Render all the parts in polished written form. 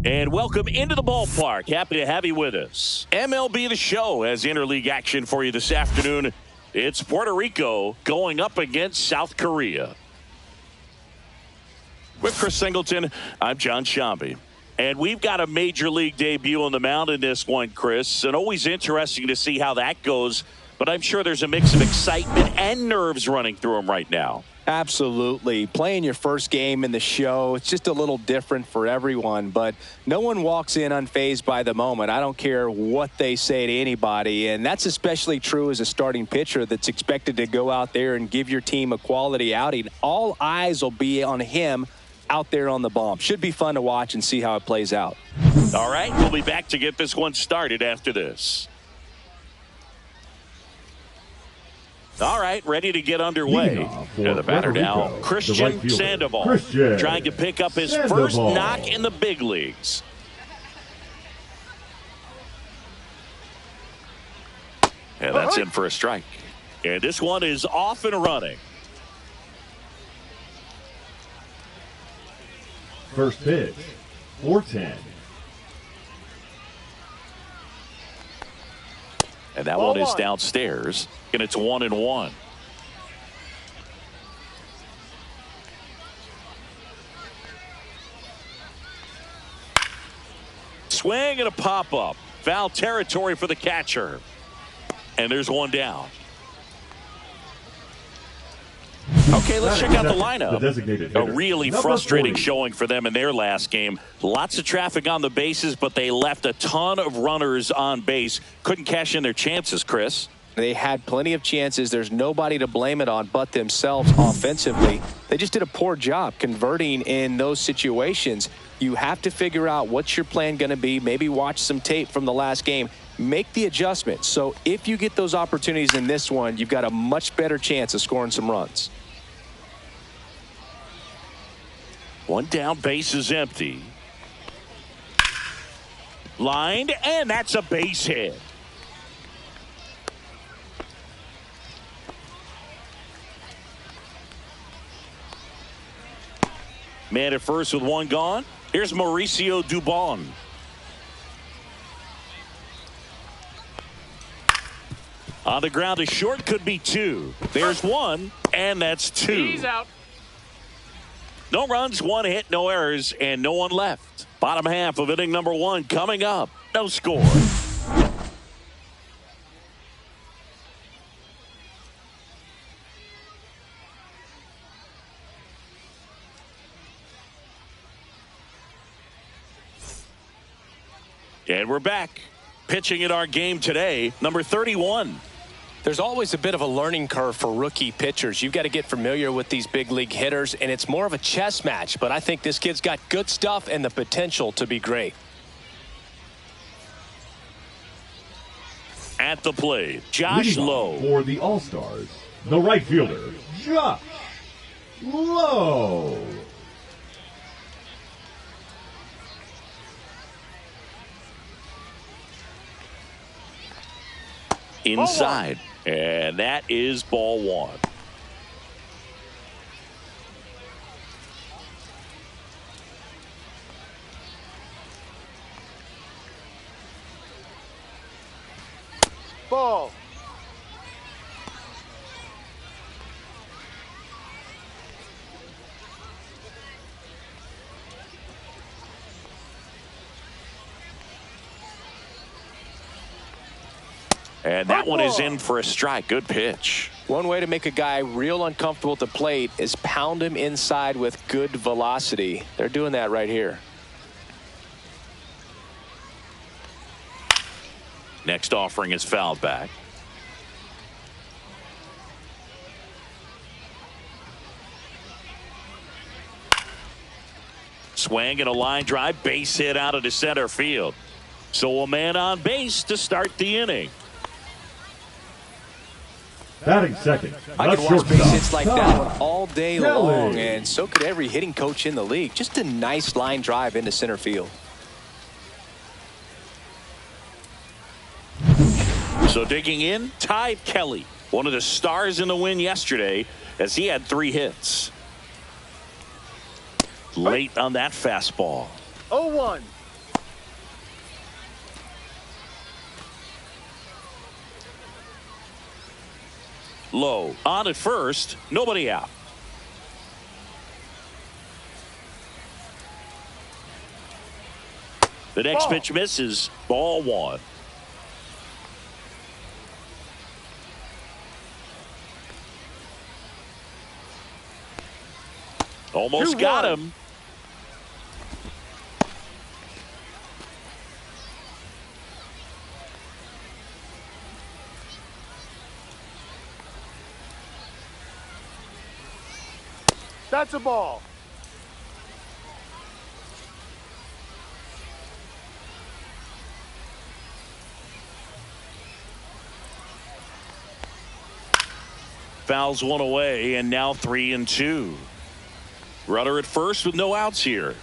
And welcome into the ballpark. Happy to have you with us. MLB The Show has interleague action for you this afternoon. It's Puerto Rico going up against South Korea. With Chris Singleton, I'm John Shambi. And we've got a major league debut on the mound in this one, Chris. And always interesting to see how that goes. But I'm sure there's a mix of excitement and nerves running through him right now. Absolutely. Playing your first game in the show, it's just a little different for everyone, but no one walks in unfazed by the moment. I don't care what they say to anybody, and that's especially true as a starting pitcher that's expected to go out there and give your team a quality outing. All eyes will be on him out there on the bump. Should be fun to watch and see how it plays out. All right, we'll be back to get this one started after this. All right, ready to get underway. And the batter now, Christian Sandoval, trying to pick up his first knock in the big leagues. And that's in for a strike. And this one is off and running. First pitch, 4-10. And that one is downstairs. And it's 1-1. Swing and a pop-up. Foul territory for the catcher. And there's one down. Okay, let's check out the lineup. A really frustrating showing for them in their last game. Lots of traffic on the bases, but they left a ton of runners on base. Couldn't cash in their chances, Chris. They had plenty of chances. There's nobody to blame it on but themselves offensively. They just did a poor job converting in those situations. You have to figure out what's your plan going to be. Maybe watch some tape from the last game. Make the adjustment. So if you get those opportunities in this one, you've got a much better chance of scoring some runs. One down, base is empty. Lined, and that's a base hit. Man at first with one gone. Here's Mauricio Dubon. On the ground, a short, could be two. There's one, and that's two. He's out. No runs, one hit, no errors, and no one left. Bottom half of inning number one coming up. No score. And we're back. Pitching in our game today, number 31. There's always a bit of a learning curve for rookie pitchers. You've got to get familiar with these big league hitters, and it's more of a chess match. But I think this kid's got good stuff and the potential to be great. At the plate, Josh Lowe. For the All-Stars, the right fielder, Josh Lowe. Inside, and that is ball one. Ball. And that one is in for a strike. Good pitch. One way to make a guy real uncomfortable at the plate is pound him inside with good velocity. They're doing that right here. Next offering is fouled back. Swing and a line drive, base hit out of the center field. So a man on base to start the inning. Batting second. I could watch base hits like that one all day long, and so could every hitting coach in the league. Just a nice line drive into center field. So digging in, Ty Kelly, one of the stars in the win yesterday, as he had 3 hits. Late on that fastball. 0-1. low. On at first, nobody out. The next pitch misses. Ball one. Almost got him. That's a ball. Fouls one away, and now 3-2. Runner at first with no outs here.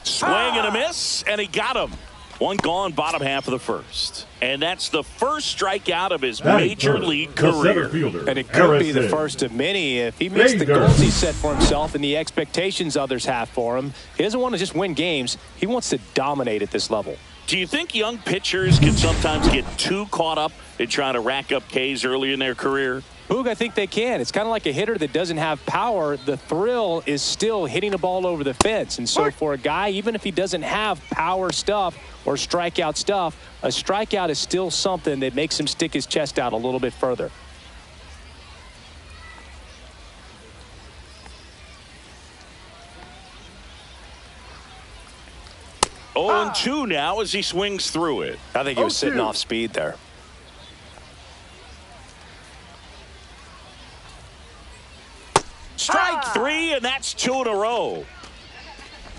Swing and a miss, and he got him. One gone, bottom half of the first. And that's the first strikeout of his major league career. And it could be the first of many if he meets the goals he set for himself and the expectations others have for him. He doesn't want to just win games. He wants to dominate at this level. Do you think young pitchers can sometimes get too caught up in trying to rack up Ks early in their career? Boog, I think they can. It's kind of like a hitter that doesn't have power. The thrill is still hitting a ball over the fence. And so for a guy, even if he doesn't have power stuff or strikeout stuff, a strikeout is still something that makes him stick his chest out a little bit further. Oh, 2 now as he swings through it. I think he was sitting off speed there. Strike 3, and that's 2 in a row.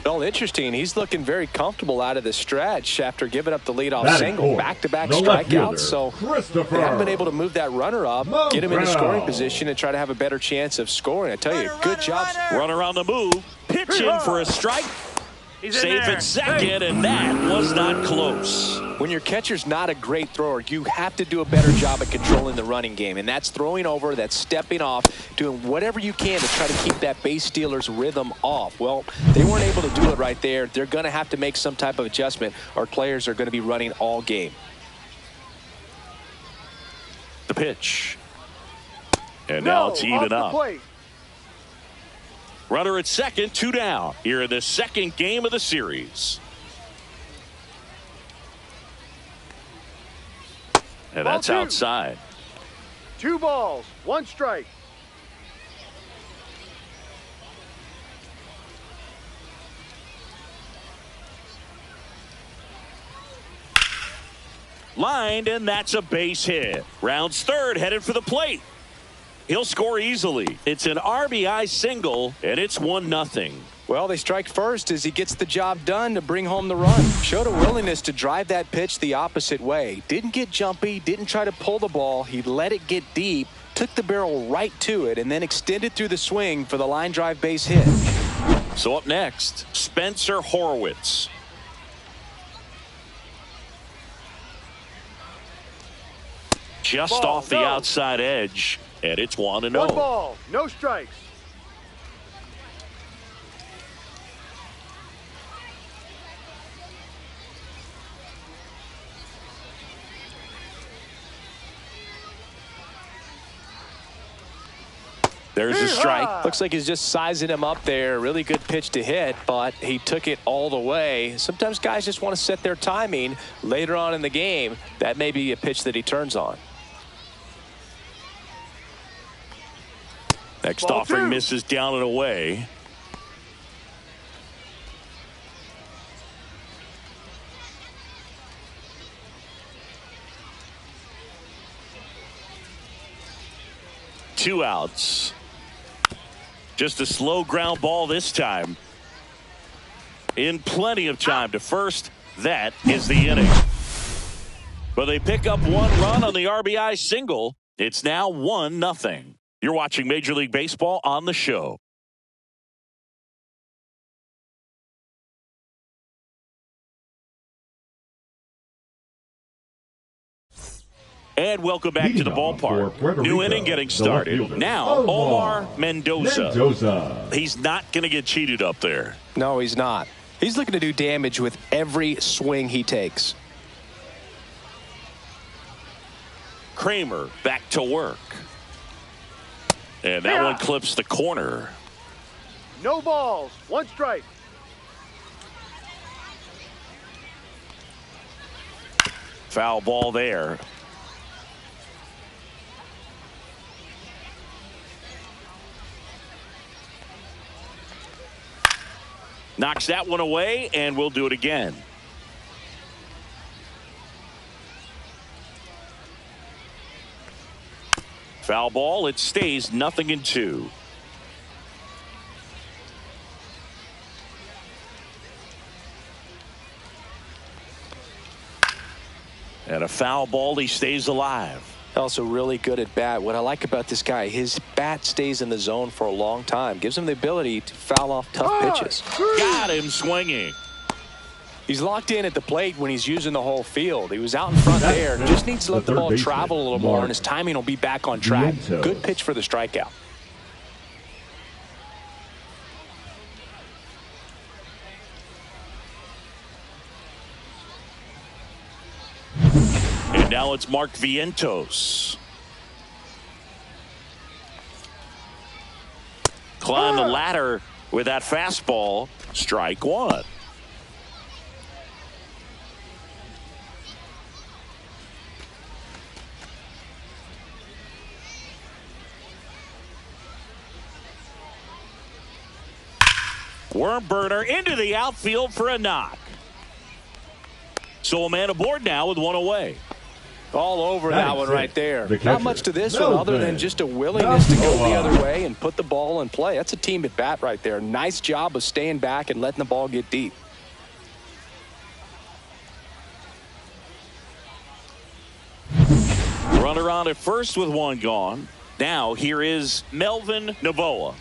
Well, interesting. He's looking very comfortable out of the stretch after giving up the leadoff single. Back-to-back strikeouts. So they haven't been able to move that runner up, get him into scoring position, and try to have a better chance of scoring. I tell you, good job. Runner on the move. Pitch in for a strike. Safe at second, and that was not close. When your catcher's not a great thrower, you have to do a better job at controlling the running game. And that's throwing over, that's stepping off, doing whatever you can to try to keep that base stealer's rhythm off. Well, they weren't able to do it right there. They're going to have to make some type of adjustment, or players are going to be running all game. The pitch. And now it's even up. Runner at second, 2 down here in the second game of the series. And that's outside. 2 balls, 1 strike. Lined, and that's a base hit. Rounds third, headed for the plate. He'll score easily. It's an RBI single, and it's 1-0. Well, they strike first as he gets the job done to bring home the run. Showed a willingness to drive that pitch the opposite way. Didn't get jumpy, didn't try to pull the ball. He let it get deep, took the barrel right to it, and then extended through the swing for the line drive base hit. So up next, Spencer Horwitz. Just off the outside edge, and it's 1-0. 1 ball, no strikes. There's a strike. Looks like he's just sizing him up there. Really good pitch to hit, but he took it all the way. Sometimes guys just want to set their timing later on in the game. That may be a pitch that he turns on. Next offering misses down and away. Two outs. Just a slow ground ball this time. In plenty of time to first. That is the inning. But they pick up 1 run on the RBI single. It's now 1-0. You're watching Major League Baseball on the show. And welcome back to the ballpark. New inning getting started. Now, Omar Mendoza. He's not going to get cheated up there. No, he's not. He's looking to do damage with every swing he takes. Kramer back to work. And that one clips the corner. No balls. 1 strike. Foul ball there. Knocks that one away, and we'll do it again. Foul ball. It stays 0-2. And a foul ball. He stays alive. Also really good at bat. What I like about this guy, his bat stays in the zone for a long time. Gives him the ability to foul off tough pitches. Got him swinging. He's locked in at the plate when he's using the whole field. He was out in front there. Just needs to let the ball travel a little more, and his timing will be back on track. Good pitch for the strikeout. And now it's Mark Vientos. Climb the ladder with that fastball. Strike one. Worm burner into the outfield for a knock. So a man aboard now with one away. All over that one right there. Not much to this one other than just a willingness to go the other way and put the ball in play. That's a team at bat right there. Nice job of staying back and letting the ball get deep. Runner on at first with one gone. Now here is Melvin Novoa.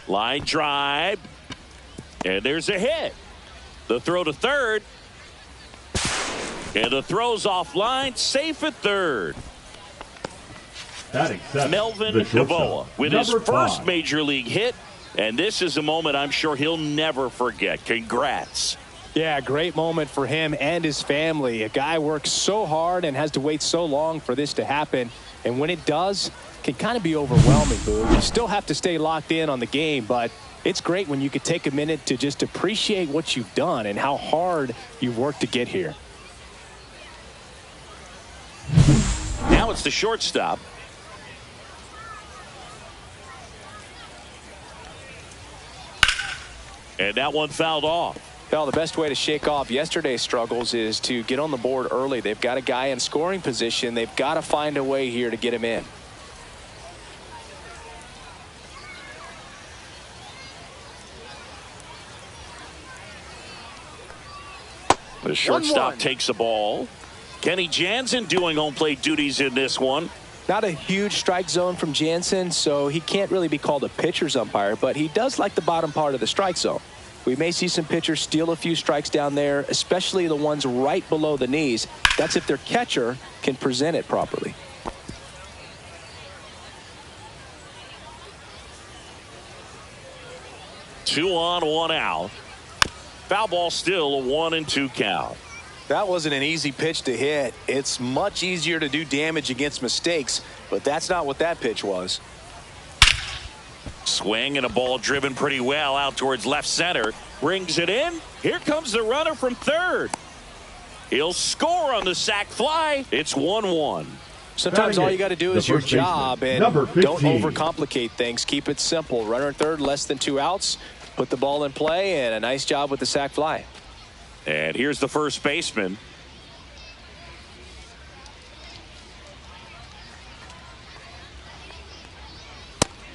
Line drive. And there's a hit. The throw to third. And the throw's offline. Safe at third. Melvin Novoa with his first major league hit. And this is a moment I'm sure he'll never forget. Congrats. Yeah, great moment for him and his family. A guy works so hard and has to wait so long for this to happen. And when it does, it can kind of be overwhelming, Boo. You still have to stay locked in on the game, but it's great when you could take a minute to just appreciate what you've done and how hard you've worked to get here. Now it's the shortstop. And that one fouled off. Well, the best way to shake off yesterday's struggles is to get on the board early. They've got a guy in scoring position. They've got to find a way here to get him in. The shortstop takes the ball. Kenny Jansen doing home plate duties in this one. Not a huge strike zone from Jansen, so he can't really be called a pitcher's umpire, but he does like the bottom part of the strike zone. We may see some pitchers steal a few strikes down there, especially the ones right below the knees. That's if their catcher can present it properly. Two on, one out. Foul ball still a 1-2 count. That wasn't an easy pitch to hit. It's much easier to do damage against mistakes, but that's not what that pitch was. Swing and a ball driven pretty well out towards left center. Brings it in. Here comes the runner from third. He'll score on the sac fly. It's 1-1. Sometimes all you got to do is your job and don't overcomplicate things. Keep it simple. Runner at third, less than 2 outs. Put the ball in play, and a nice job with the sac fly. And here's the first baseman.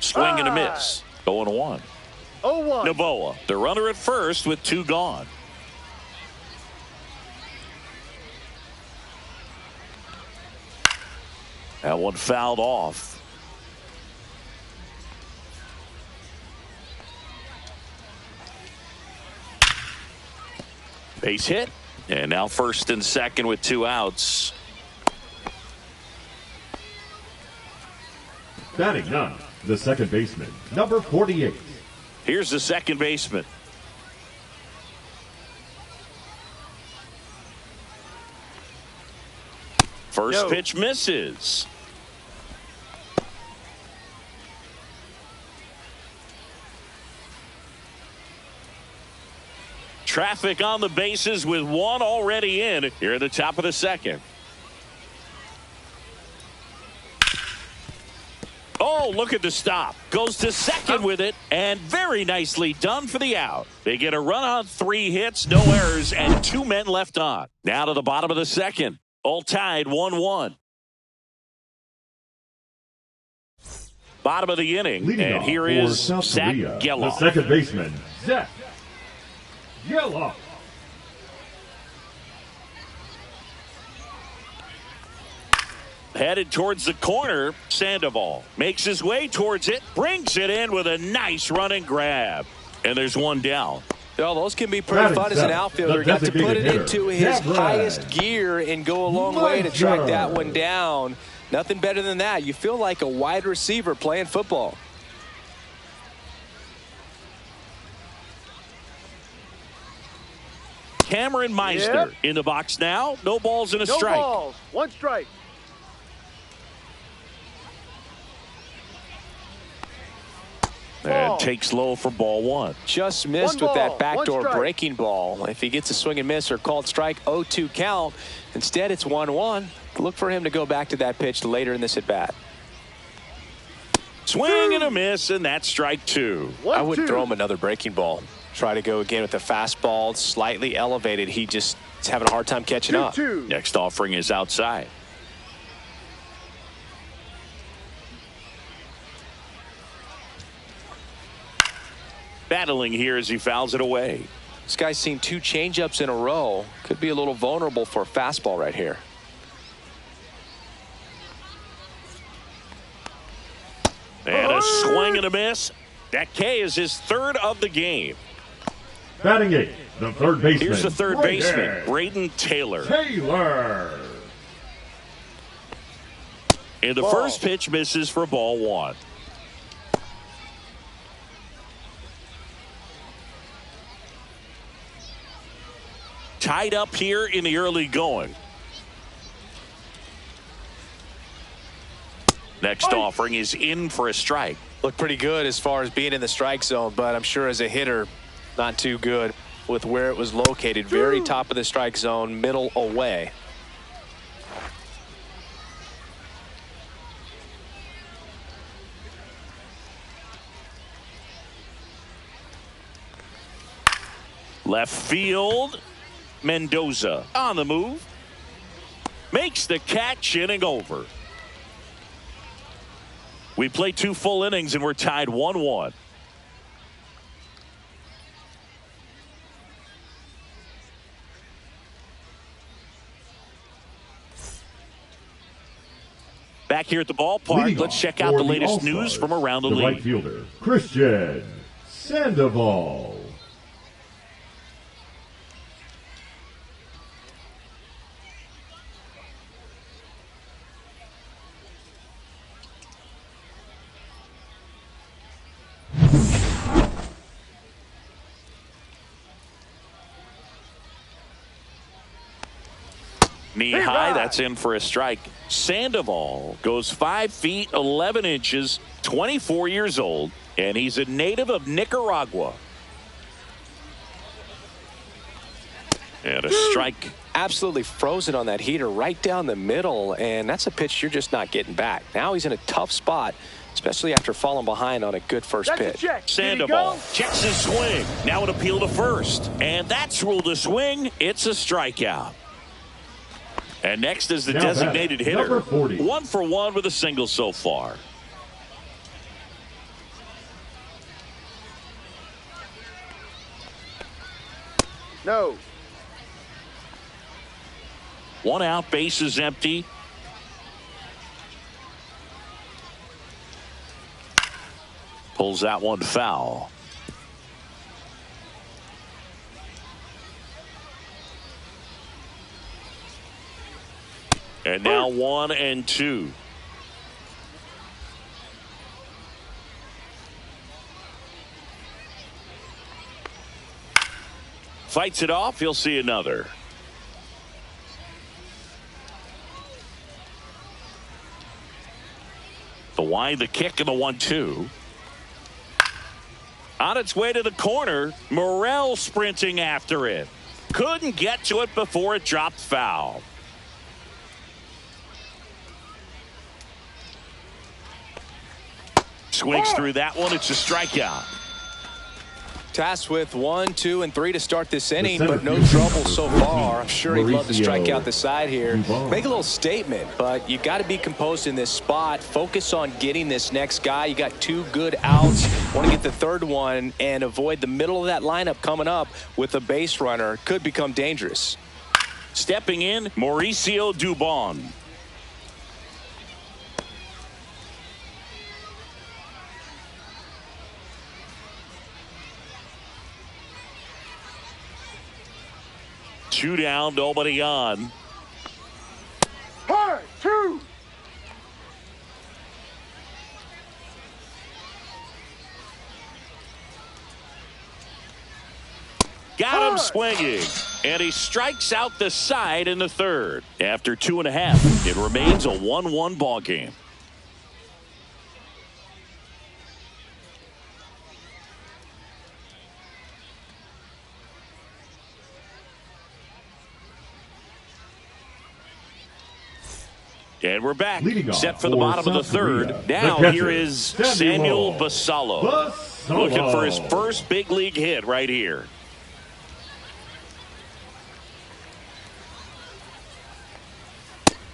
Swing and a miss. 0-1. 0-1. Novoa, the runner at first with 2 gone. That one fouled off. Base hit. And now first and second with 2 outs. Batting ninth, the second baseman, number 48. Here's the second baseman. First pitch misses. Traffic on the bases with one already in here at the top of the second. Oh, look at the stop. Goes to second with it, and very nicely done for the out. They get a run on 3 hits, no errors, and 2 men left on. Now to the bottom of the second. All tied 1-1. Bottom of the inning, Leading and here is Zach Geloff. The second baseman, Zach Geloff. Headed towards the corner, Sandoval makes his way towards it, brings it in with a nice running grab. And there's one down. Well, those can be pretty fun as an outfielder. Got to put it into his highest gear and go a long way to track that one down. Nothing better than that. You feel like a wide receiver playing football. Cameron Meisner in the box now. No balls and a strike. No balls, 1 strike. And takes low for ball 1. Just missed with that backdoor breaking ball. If he gets a swing and miss or called strike, 0-2 count. Instead, it's 1-1. Look for him to go back to that pitch later in this at bat. Swing and a miss, and that's strike 2. I would throw him another breaking ball. Try to go again with the fastball, slightly elevated. He just is having a hard time catching up. Next offering is outside. Battling here as he fouls it away. This guy's seen 2 changeups in a row. Could be a little vulnerable for a fastball right here. And a swing and a miss. That K is his 3rd of the game. Batting 8, the third baseman. Here's the third baseman, Braden Taylor. And the first pitch misses for ball 1. Tied up here in the early going. Next offering is in for a strike. Looked pretty good as far as being in the strike zone, but I'm sure as a hitter, not too good with where it was located. Very top of the strike zone, middle away. Left field. Mendoza on the move. Makes the catch, inning over. We played 2 full innings and we're tied 1-1. Back here at the ballpark, let's check out the latest news from around the league. Right fielder, Christian Sandoval. Knee high, that's in for a strike. Sandoval goes 5 feet 11 inches, 24 years old, and he's a native of Nicaragua. And a strike. Absolutely frozen on that heater right down the middle, and that's a pitch you're just not getting back. Now he's in a tough spot, especially after falling behind on a good first pitch. Sandoval checks his swing. Now an appeal to first, and that's ruled a swing. It's a strikeout. And next is the designated hitter. 1 for 1 with a single so far. No. 1 out, base is empty. Pulls that one foul. And now 1 and 2. Fights it off. He'll see another. The wind, the kick, and the 1-2. On its way to the corner, Morrell sprinting after it. Couldn't get to it before it dropped foul. Swings through that one. It's a strikeout. Tasked with 1, 2, and 3 to start this inning, but no trouble so far. I'm sure he'd love to strike out the side here. Make a little statement, but you got to be composed in this spot. Focus on getting this next guy. You got 2 good outs. Want to get the third one and avoid the middle of that lineup coming up with a base runner. Could become dangerous. Stepping in, Mauricio Dubon. Two down, nobody on. Hard, 2. Got him swinging. And he strikes out the side in the third. After 2.5, it remains a 1-1 ball game. And we're back. Set for the bottom of the third. Now here is Samuel Basallo. Looking for his first big league hit right here.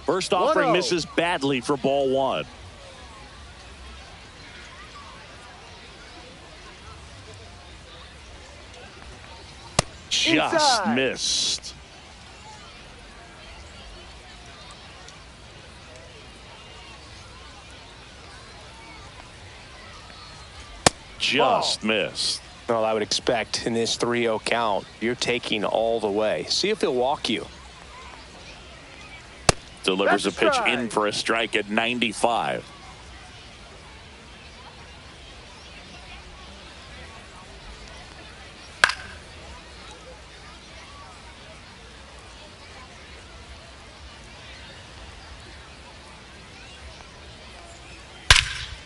First offering misses badly for ball 1. Just missed. Just missed. Well, I would expect in this 3-0 count, you're taking all the way. See if he'll walk you. Delivers a pitch in for a strike at 95.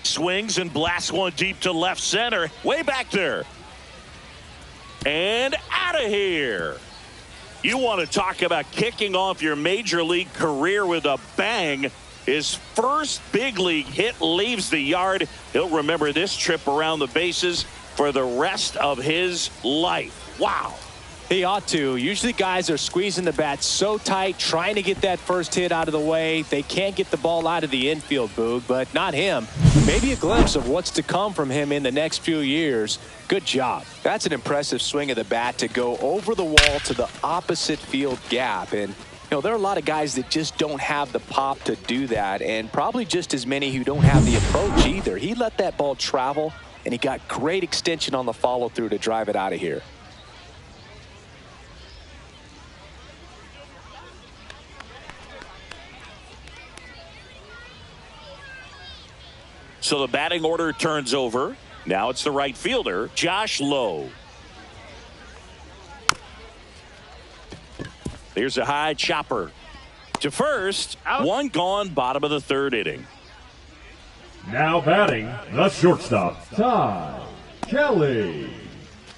Swings and blasts one deep to left center. Way back there. And out of here. You want to talk about kicking off your major league career with a bang. His first big league hit leaves the yard. He'll remember this trip around the bases for the rest of his life. Wow. He ought to. Usually guys are squeezing the bat so tight, trying to get that first hit out of the way. They can't get the ball out of the infield, Boog, but not him. Maybe a glimpse of what's to come from him in the next few years. Good job. That's an impressive swing of the bat to go over the wall to the opposite field gap. And, you know, there are a lot of guys that just don't have the pop to do that, and probably just as many who don't have the approach either. He let that ball travel, and he got great extension on the follow-through to drive it out of here. So the batting order turns over. Now it's the right fielder, Josh Lowe. Here's a high chopper to first. Out. One gone, bottom of the third inning. Now batting, the shortstop, Ty Kelly.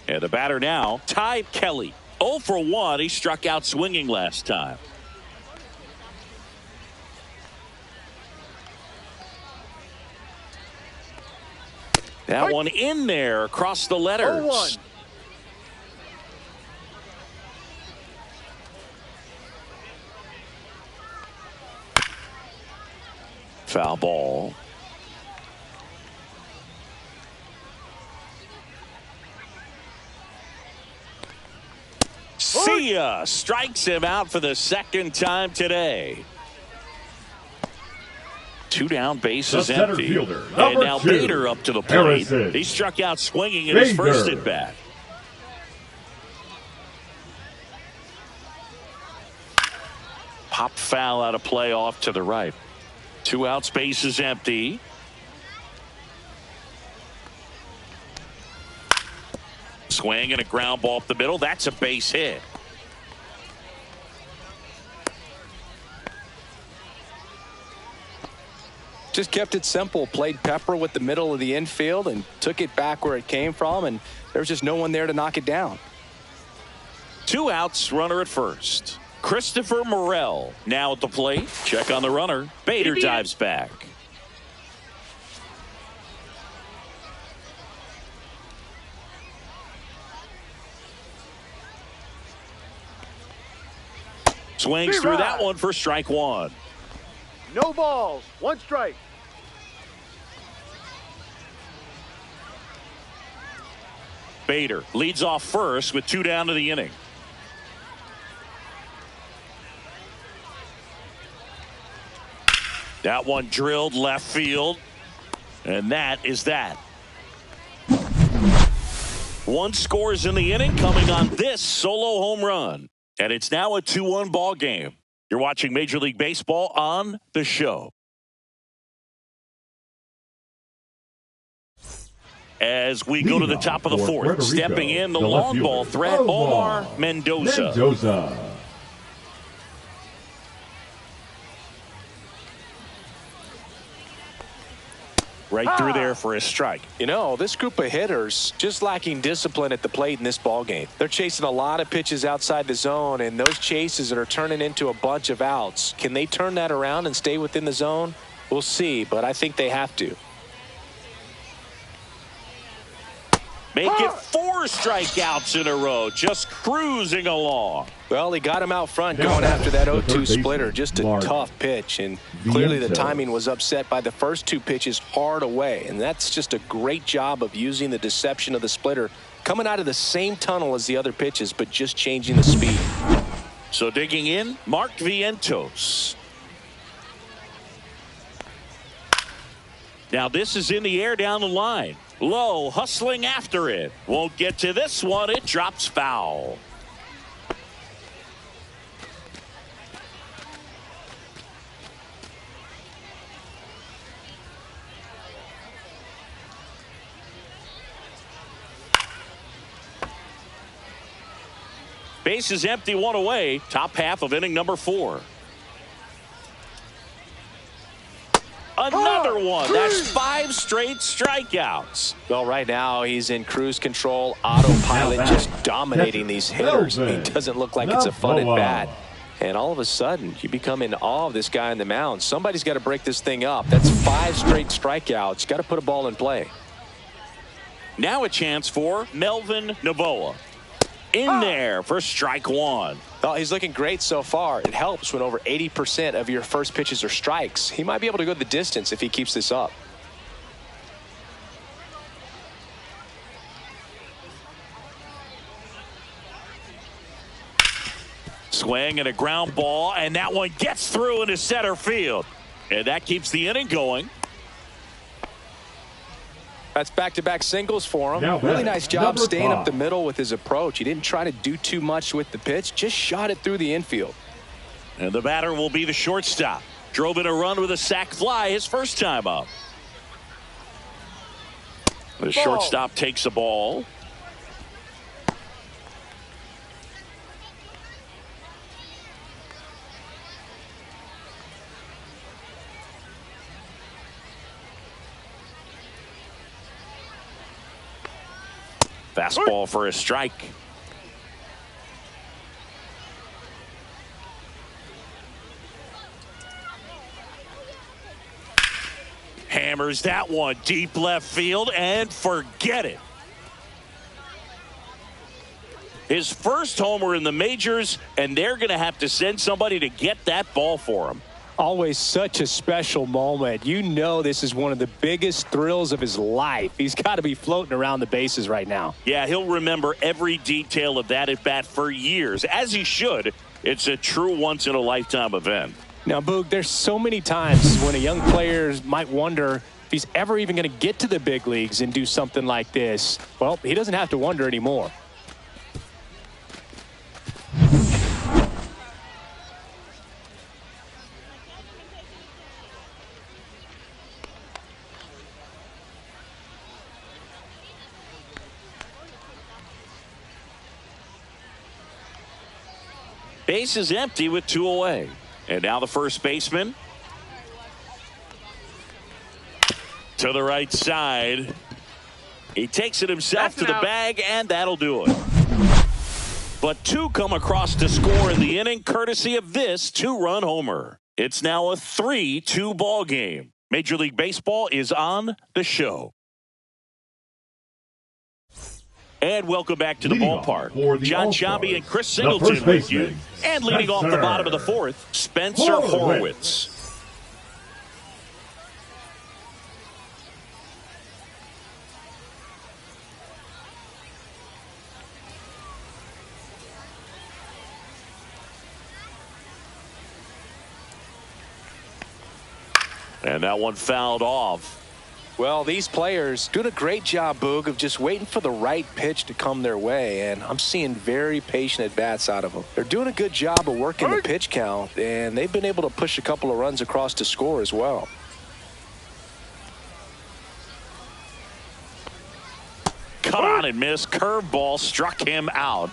And the batter now, Ty Kelly. 0 for 1. He struck out swinging last time. That one in there across the letters. 0-1. Foul ball. See ya. Strikes him out for the second time today. 2 down, bases empty. Fielder, and now 2, Bader up to the plate. Harrison. He struck out swinging in his first at bat. Pop foul out of play off to the right. 2 outs, bases empty. Swing and a ground ball up the middle. That's a base hit. Just kept it simple, played pepper with the middle of the infield and took it back where it came from, and there's just no one there to knock it down. 2 outs, runner at first. Christopher Morel now at the plate. Check on the runner. Bader dives back. Swings through that one for strike 1. No balls. 1 strike. Bader leads off first with 2 down to the inning. That one drilled left field. And that is that. 1 scores in the inning coming on this solo home run. And it's now a 2-1 ball game. You're watching Major League Baseball on The Show. As we go to the top of the 4th, stepping in the long ball threat, Omar Mendoza. Right through there for a strike. You know, this group of hitters just lacking discipline at the plate in this ball game. They're chasing a lot of pitches outside the zone, and those chases that are turning into a bunch of outs. Can they turn that around and stay within the zone? We'll see, but I think they have to. Make it 4 strikeouts in a row, just cruising along. Well, he got him out front going after that 0-2 splitter. Just a tough pitch, and clearly the timing was upset by the first 2 pitches hard away, and that's just a great job of using the deception of the splitter, coming out of the same tunnel as the other pitches, but just changing the speed. So digging in, Mark Vientos. Now this is in the air down the line. Low, hustling after it. Won't get to this one. It drops foul. Base is empty, 1 away. Top half of inning number 4. Another one. That's 5 straight strikeouts. Well, right now he's in cruise control, autopilot, just dominating these hitters. He doesn't look like it's a fun at bat. And all of a sudden, you become in awe of this guy on the mound. Somebody's got to break this thing up. That's 5 straight strikeouts. Got to put a ball in play. Now a chance for Melvin Novoa. In there for strike 1. Well, he's looking great so far. It helps when over 80% of your first pitches are strikes. He might be able to go the distance if he keeps this up. Swing and a ground ball, and that one gets through into center field. And that keeps the inning going. That's back-to-back singles for him. Really nice job staying up the middle with his approach. He didn't try to do too much with the pitch, just shot it through the infield. And the batter will be the shortstop. Drove in a run with a sac fly his first time up. The shortstop takes a ball. Fastball for a strike. Hammers that one deep left field and forget it. His first homer in the majors, and they're going to have to send somebody to get that ball for him. Always such a special moment. You know this is one of the biggest thrills of his life. He's got to be floating around the bases right now. Yeah, he'll remember every detail of that at bat for years, as he should. It's a true once-in-a-lifetime event. Now, Boog, there's so many times when a young player might wonder if he's ever even going to get to the big leagues and do something like this. Well, he doesn't have to wonder anymore. Base is empty with 2 away. And now the first baseman, To the right side. He takes it himself to the bag, and that'll do it. But two come across to score in the inning, courtesy of this two-run homer. It's now a 3-2 ball game. Major League Baseball is on the show. And welcome back to the ballpark. John Sciambi and Chris Singleton with you. And leading off the bottom of the fourth, Spencer Horwitz. And that one fouled off. Well, these players doing a great job, Boog, of just waiting for the right pitch to come their way, and I'm seeing very patient at-bats out of them. They're doing a good job of working the pitch count, and they've been able to push a couple of runs across to score as well. Cut on and miss. Curveball struck him out.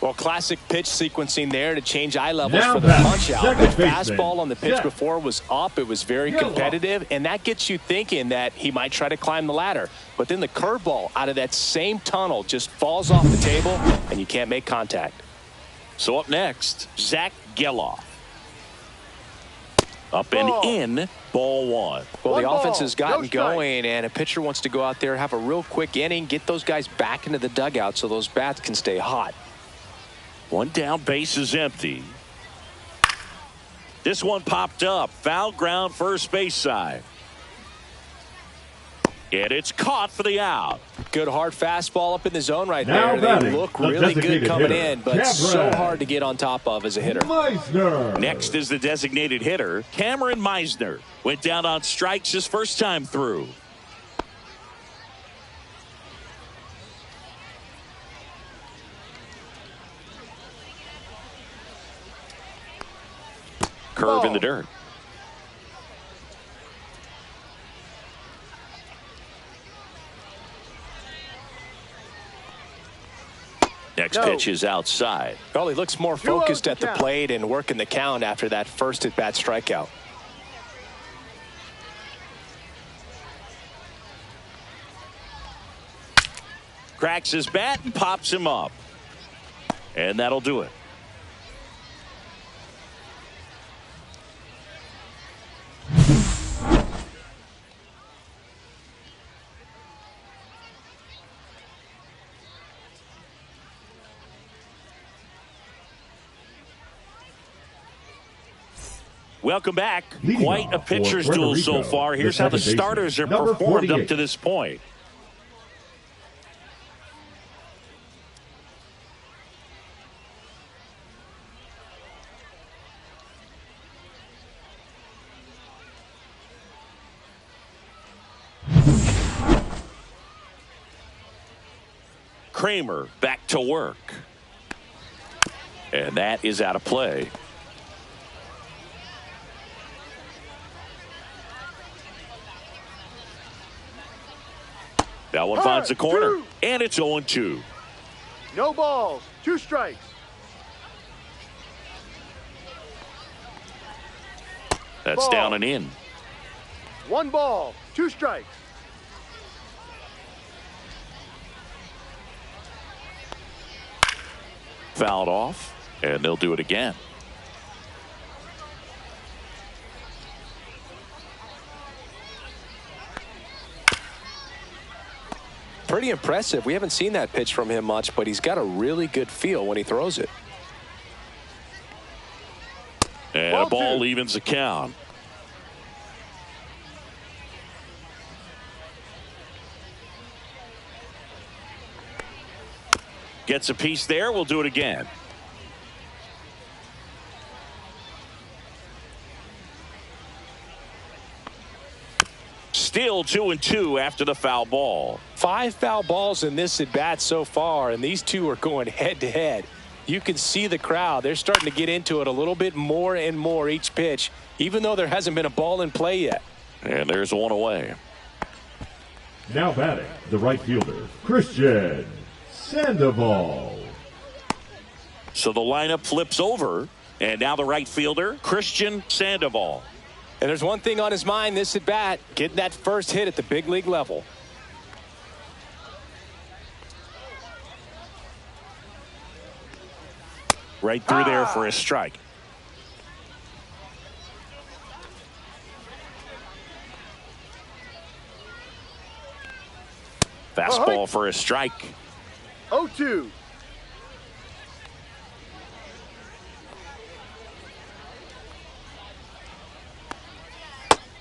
Well, classic pitch sequencing there to change eye levels for the punch out. The fastball on the pitch before was up. It was very competitive, and that gets you thinking that he might try to climb the ladder. But then the curveball out of that same tunnel just falls off the table, and you can't make contact. So up next, Zach Geloff. Up and in, ball one. Well, the offense has gotten going, and a pitcher wants to go out there, have a real quick inning, get those guys back into the dugout so those bats can stay hot. One down, base is empty. This one popped up. Foul ground, first base side. And it's caught for the out. Good hard fastball up in the zone right Now there. They look really good coming hitter, in, but so hard to get on top of as a hitter. Meisner. Next is the designated hitter, Cameron Meisner. Went down on strikes his first time through. Curve in the dirt. Next pitch is outside. Well, he looks more focused at the plate and working the count after that first at-bat strikeout. Cracks his bat and pops him up. And that'll do it. Welcome back. Quite a pitcher's duel so far. Here's how the starters are performed up to this point. Kramer back to work. And that is out of play. That one finds the corner, and it's 0-2. No balls, 2 strikes. That's down and in. 1 ball, 2 strikes. Fouled off, and they'll do it again. Pretty impressive. We haven't seen that pitch from him much, but he's got a really good feel when he throws it. And a ball evens the count. Gets a piece there. We'll do it again. Still 2-2 after the foul ball. 5 foul balls in this at bat so far, and these two are going head to head. You can see the crowd. They're starting to get into it a little bit more and more each pitch, even though there hasn't been a ball in play yet. And there's one away. Now batting, the right fielder, Christian Sandoval. So the lineup flips over, and now the right fielder, Christian Sandoval. And there's one thing on his mind this at bat, getting that first hit at the big league level. Right through there for a strike. Fastball for a strike. 0-2.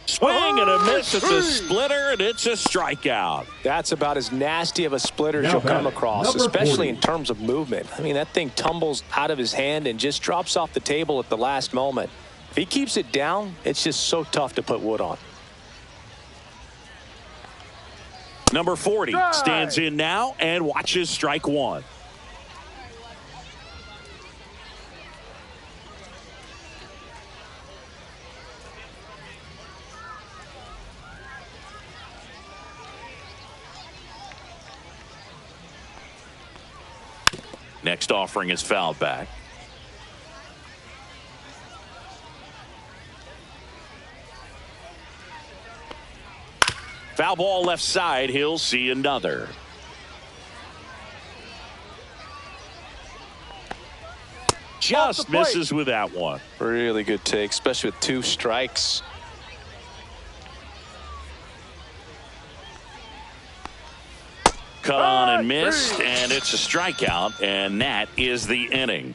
Swing and a miss. It's a splitter, and it's a strikeout. That's about as nasty of a splitter as you'll come across, especially in terms of movement. I mean, that thing tumbles out of his hand and just drops off the table at the last moment. If he keeps it down, it's just so tough to put wood on. Number 40 stands in now and watches strike one. Next offering is fouled back. Foul ball left side. He'll see another. Just misses with that one. Really good take, especially with 2 strikes. Cut on and missed, and it's a strikeout, and that is the inning.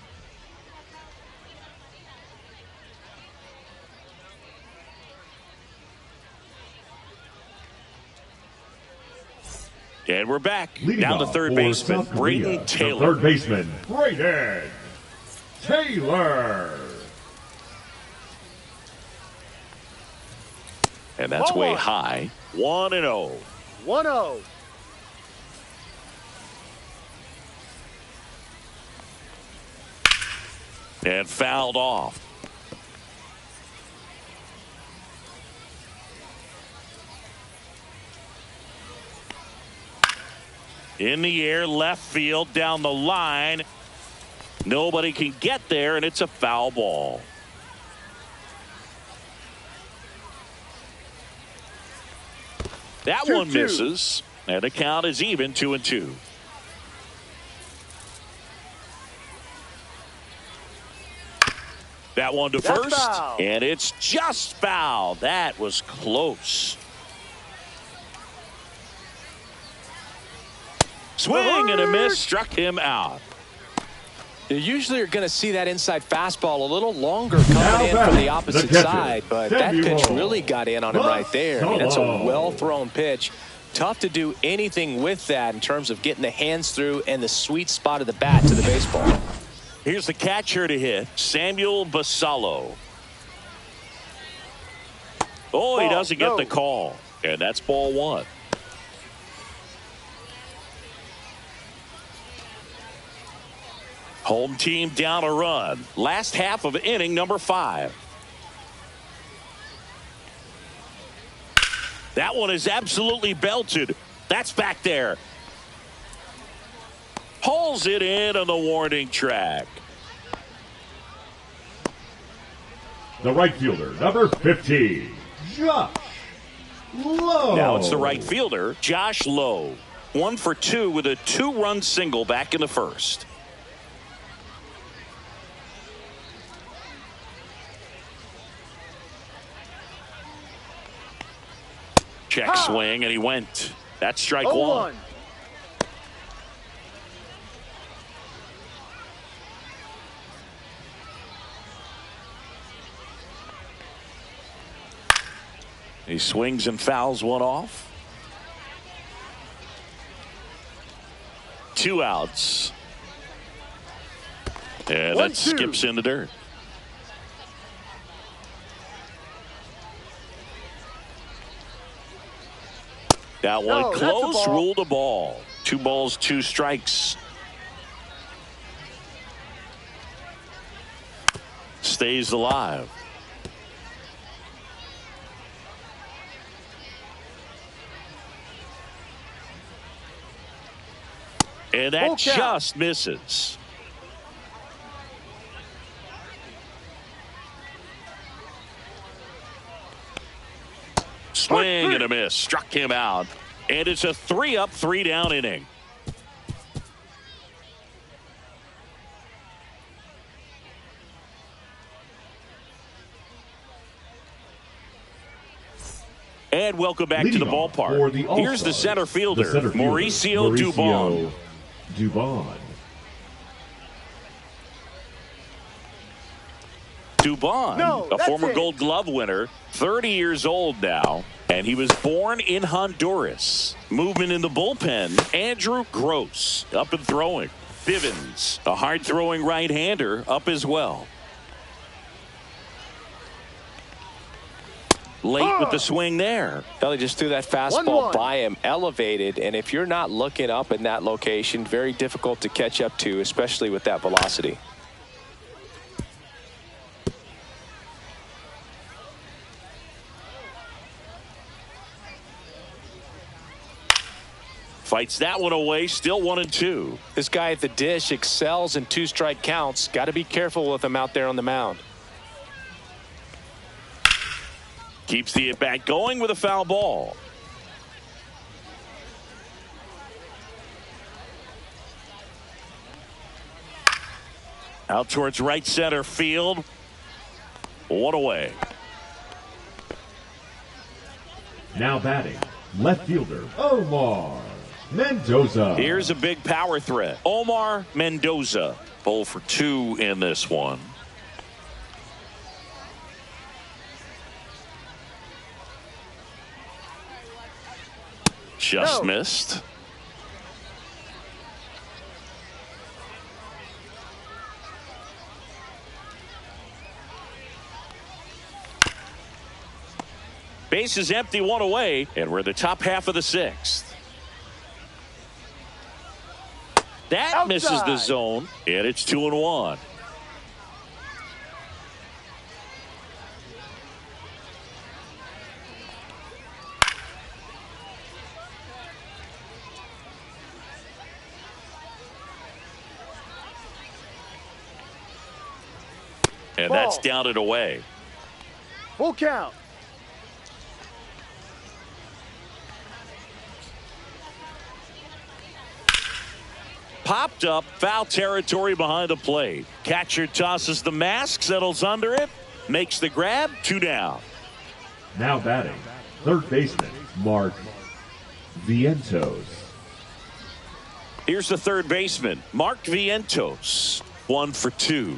And we're back. Down to third baseman, Brayden Taylor. Third baseman, Brayden Taylor. And that's way high. 1-0. 1-0. And fouled off. In the air, left field, down the line. Nobody can get there, and it's a foul ball. That one misses, and the count is even 2-2. That one to first, and it's just foul. That was close. Swing and a miss, struck him out. You usually are going to see that inside fastball a little longer coming in from the opposite side, but that pitch really got in on him right there. I mean, that's a well-thrown pitch. Tough to do anything with that in terms of getting the hands through and the sweet spot of the bat to the baseball. Here's the catcher to hit, Samuel Basallo. Oh, he doesn't get the call, and that's ball one. Home team down a run. Last half of inning number 5. That one is absolutely belted. That's back there. Pulls it in on the warning track. The right fielder, number 15, Josh Lowe. Now it's the right fielder, Josh Lowe. 1 for 2 with a 2-run single back in the first. Check swing, and he went. That's strike one. He swings and fouls one off. 2 outs. And that skips in the dirt. That one close, ruled a ball. 2 balls, 2 strikes. Stays alive. And that just misses. swing and a miss. Struck him out. And it's a 3-up, 3-down inning. And welcome back to the ballpark. Here's the center fielder, Mauricio Dubon. Dubon, a former Gold Glove winner, 30 years old now, and he was born in Honduras. Movement in the bullpen, Andrew Gross up and throwing. Bivens, a hard-throwing right-hander, up as well. Late with the swing there. Well, he just threw that fastball by him, elevated, and if you're not looking up in that location, very difficult to catch up to, especially with that velocity. Fights that one away, still 1-2. This guy at the dish excels in 2-strike counts. Got to be careful with him out there on the mound. Keeps the at-bat going with a foul ball. Out towards right center field. One away. Now batting, left fielder Omar Mendoza. Here's a big power threat. Omar Mendoza. 0 for 2 in this one. Just missed. Base is empty, one away, and we're in the top half of the 6th. That misses the zone, and it's 2-1. And that's down and away. Full count. Popped up, foul territory behind the plate. Catcher tosses the mask, settles under it, makes the grab, 2 down. Now batting, third baseman Mark Vientos. Here's the third baseman, Mark Vientos. 1 for 2.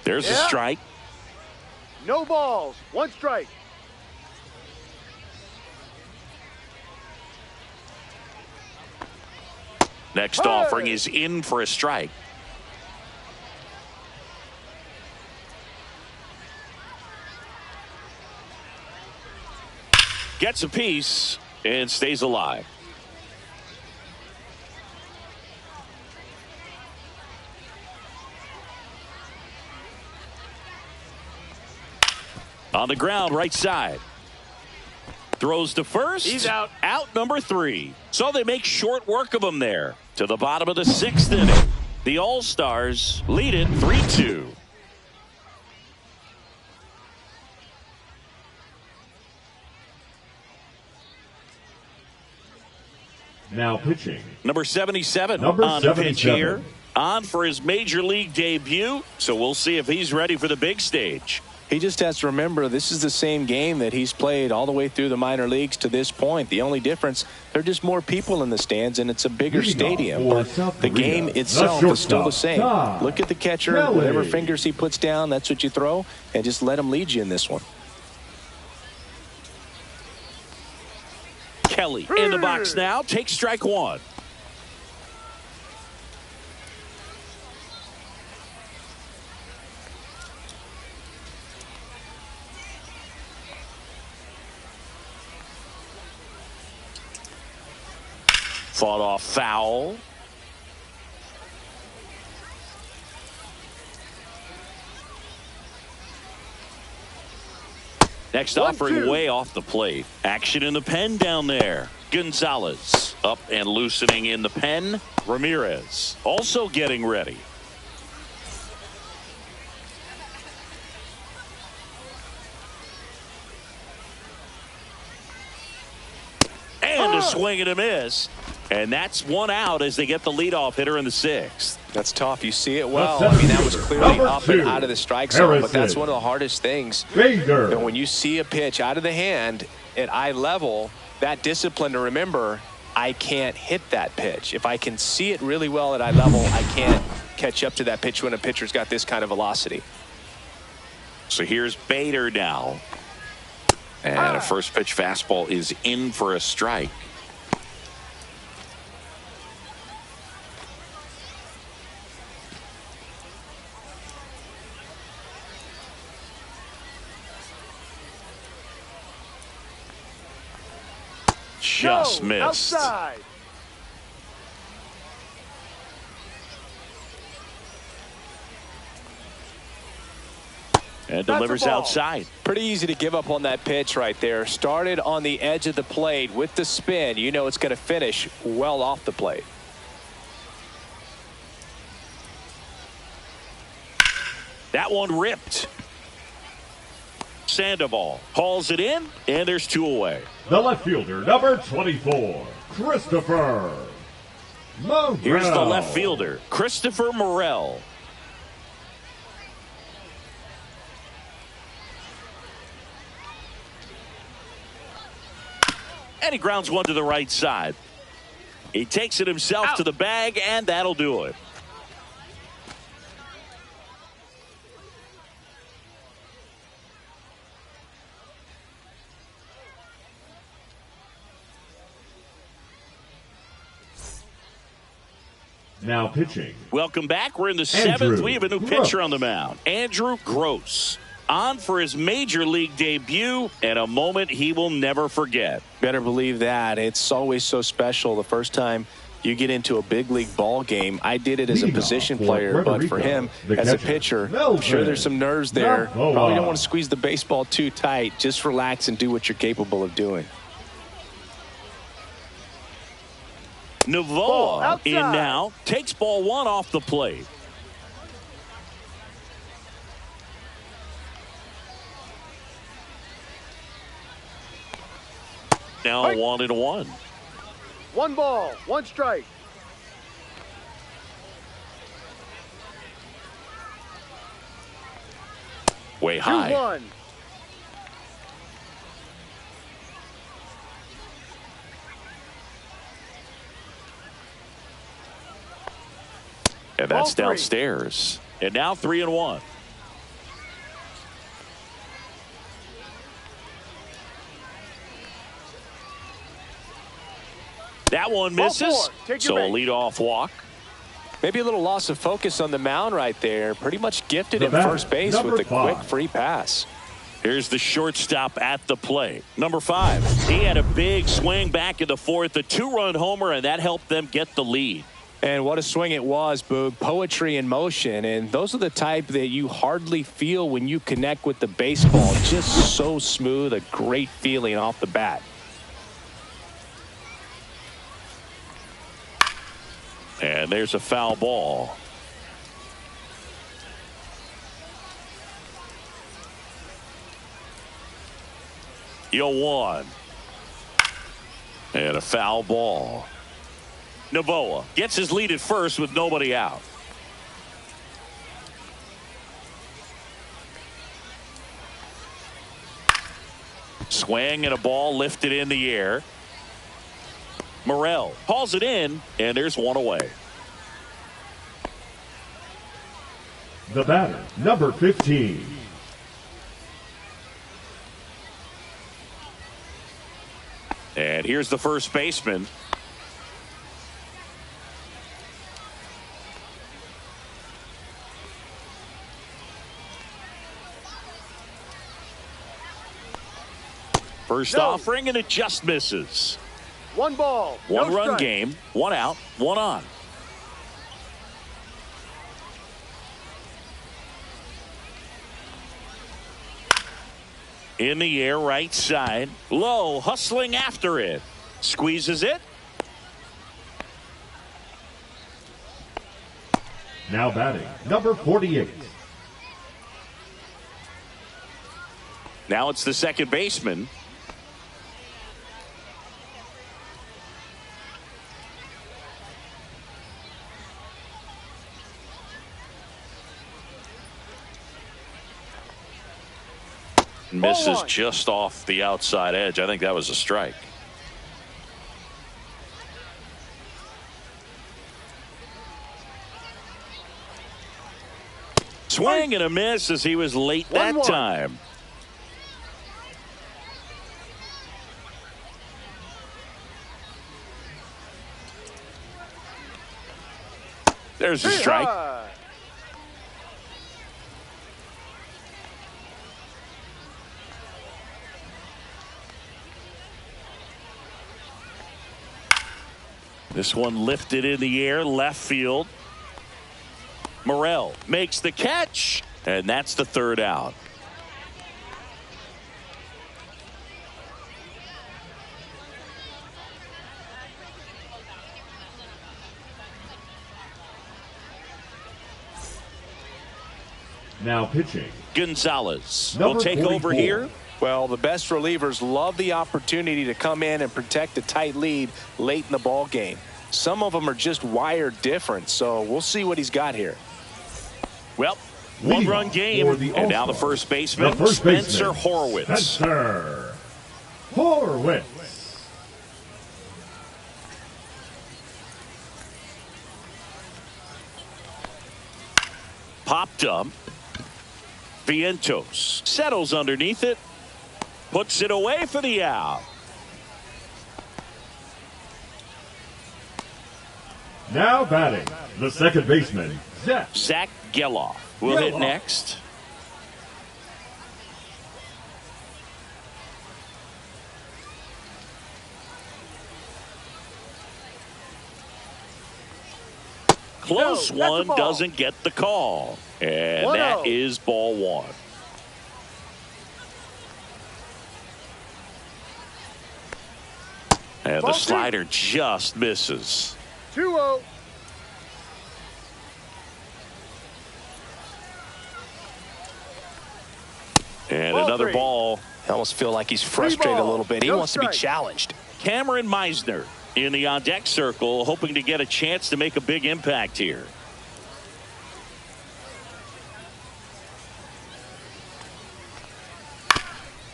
There's a strike. No balls. 1 strike. Next offering is in for a strike. Gets a piece and stays alive. On the ground, right side. Throws to first. He's out. Out number 3. So they make short work of him there. To the bottom of the 6th inning. The All-Stars lead it 3-2. Now pitching. Number 77 on the pitch here. On for his major league debut. So we'll see if he's ready for the big stage. He just has to remember this is the same game that he's played all the way through the minor leagues to this point. The only difference, there are just more people in the stands and it's a bigger stadium. But the game itself is still the same. Look at the catcher, whatever fingers he puts down, that's what you throw, and just let him lead you in this one. Kelly in the box now, takes strike 1. Fought off foul. Next offering way off the plate. Action in the pen down there. Gonzalez. Up and loosening in the pen. Ramirez also getting ready. And a swing and a miss. And that's one out as they get the leadoff hitter in the sixth. That's tough. You see it well. I mean, that was clearly up and out of the strike zone, but that's one of the hardest things. And when you see a pitch out of the hand at eye level, that discipline to remember, I can't hit that pitch. If I can see it really well at eye level, I can't catch up to that pitch when a pitcher's got this kind of velocity. So here's Bader now. And a first pitch fastball is in for a strike. Just missed. Outside. And delivers outside. Pretty easy to give up on that pitch right there. Started on the edge of the plate with the spin. You know it's going to finish well off the plate. That one ripped. Sandoval hauls it in, and there's two away. The left fielder, number 24, Christopher Morel. Here's the left fielder, Christopher Morel. And he grounds one to the right side. He takes it himself to the bag, and that'll do it. Now pitching. Welcome back. We're in the seventh. We have a new pitcher on the mound. Andrew Gross. On for his major league debut, and a moment he will never forget. Better believe that. It's always so special the first time you get into a big league ball game. I did it as a position player, but for him as a pitcher, I'm sure there's some nerves there. Probably don't want to squeeze the baseball too tight. Just relax and do what you're capable of doing. Novoa in now, takes ball one off the plate. Now 1-1. 1 ball, 1 strike. Way high. 2-1. And that's downstairs. And now 3-1. That one misses. So a leadoff walk. Maybe a little loss of focus on the mound right there. Pretty much gifted at first base with a quick free pass. Here's the shortstop at the plate. Number 5. He had a big swing back in the fourth, a 2-run homer, and that helped them get the lead. And what a swing it was, Boog. Poetry in motion. And those are the type that you hardly feel when you connect with the baseball. Just so smooth, a great feeling off the bat. And there's a foul ball. Yo 1. And a foul ball. Novoa gets his lead at first with nobody out. Swing and a ball lifted in the air. Morel hauls it in, and there's one away. The batter, number 15. And here's the first baseman. First offering, and it just misses. 1 ball, 1 no run strike. game, 1 out, 1 on. In the air, right side. Low, hustling after it. Squeezes it. Now batting, number 48. Now it's the second baseman. Misses just off the outside edge. I think that was a strike. Swing and a miss as he was late that time. There's a strike. This one lifted in the air, left field. Morel makes the catch, and that's the third out. Now pitching, Gonzalez number will take 44. over here. Well, the best relievers love the opportunity to come in and protect a tight lead late in the ball game. Some of them are just wired different, so we'll see what he's got here. Well, one-run game, and now the first baseman, Spencer Horwitz. Spencer Horwitz. Popped up. Vientos settles underneath it. Puts it away for the out. Now batting, the second baseman, Zach Geloff will hit next. Close one, doesn't get the call. And that is ball one. And the slider just misses. 2-0. And another ball. I almost feel like he's frustrated a little bit. He wants to be challenged. Cameron Meisner in the on-deck circle, hoping to get a chance to make a big impact here.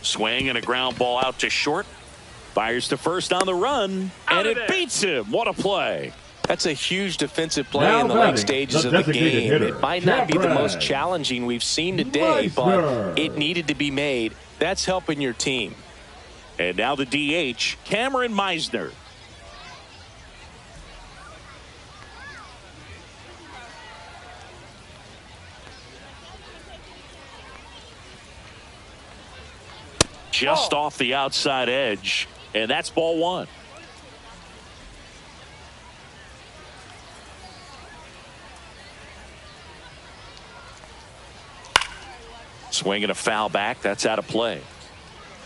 Swing and a ground ball out to short. Fires to first on the run, and it beats him. What a play. That's a huge defensive play in the late stages of the game. It might not be the most challenging we've seen today, but it needed to be made. That's helping your team. And now the DH, Cameron Meisner. Just off the outside edge, and that's ball one. Swinging a foul back. That's out of play.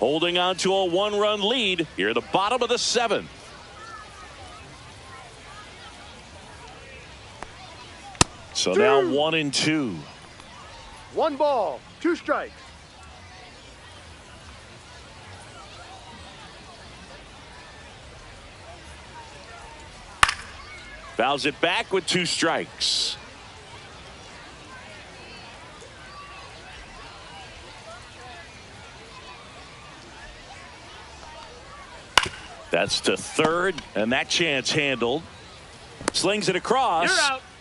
Holding on to a one-run lead here at the bottom of the seventh. So now 1-2. 1 ball, 2 strikes. Fouls it back with 2 strikes. That's to third, and that chance handled. Slings it across,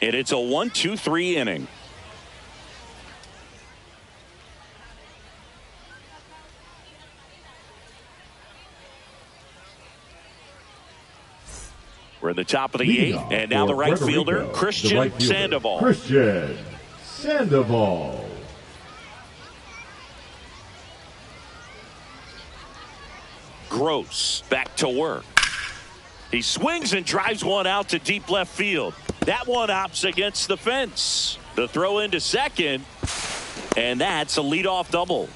and it's a 1-2-3 inning. We're in the top of the 8th, and now the right fielder, Christian Sandoval. Christian Sandoval. Gross back to work. He swings and drives one out to deep left field. That one opts against the fence. The throw into second, and that's a leadoff double.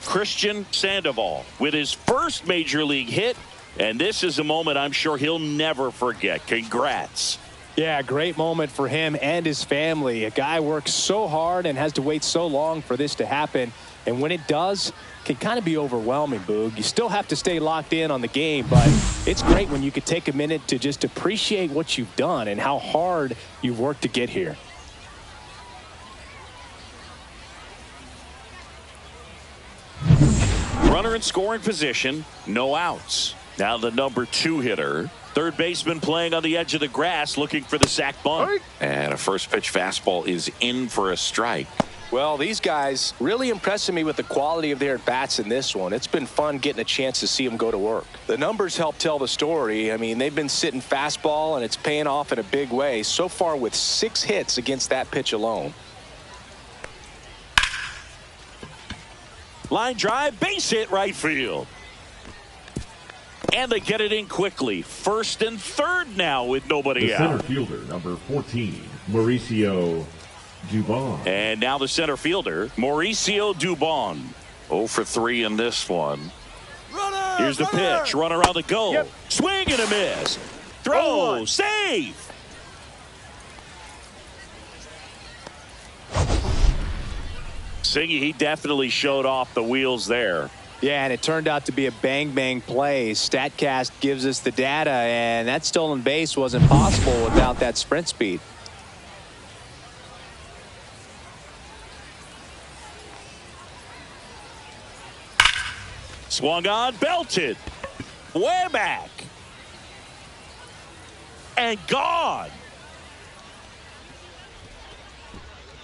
Christian Sandoval with his first major league hit, and this is a moment I'm sure he'll never forget. Congrats. Yeah, great moment for him and his family. A guy works so hard and has to wait so long for this to happen. And when it does, it can kind of be overwhelming, Boog. You still have to stay locked in on the game, but it's great when you could take a minute to just appreciate what you've done and how hard you've worked to get here. Runner in scoring position, no outs. Now the number 2 hitter. Third baseman playing on the edge of the grass looking for the sac bunt. And a first pitch fastball is in for a strike. Well, these guys really impressing me with the quality of their at-bats in this one. It's been fun getting a chance to see them go to work. The numbers help tell the story. I mean, they've been sitting fastball, and it's paying off in a big way. So far with 6 hits against that pitch alone. Line drive, base hit right field. And they get it in quickly. First and third now with nobody The out. center fielder, number 14, Mauricio Dubon. And now the center fielder, Mauricio Dubon. 0 for 3 in this one. Here's the pitch. Runner on the go. Yep. Swing and a miss. Throw. 0-1. Save. Singy, he definitely showed off the wheels there. Yeah, and it turned out to be a bang-bang play. StatCast gives us the data, and that stolen base wasn't possible without that sprint speed. Swung on, belted. Way back. And gone.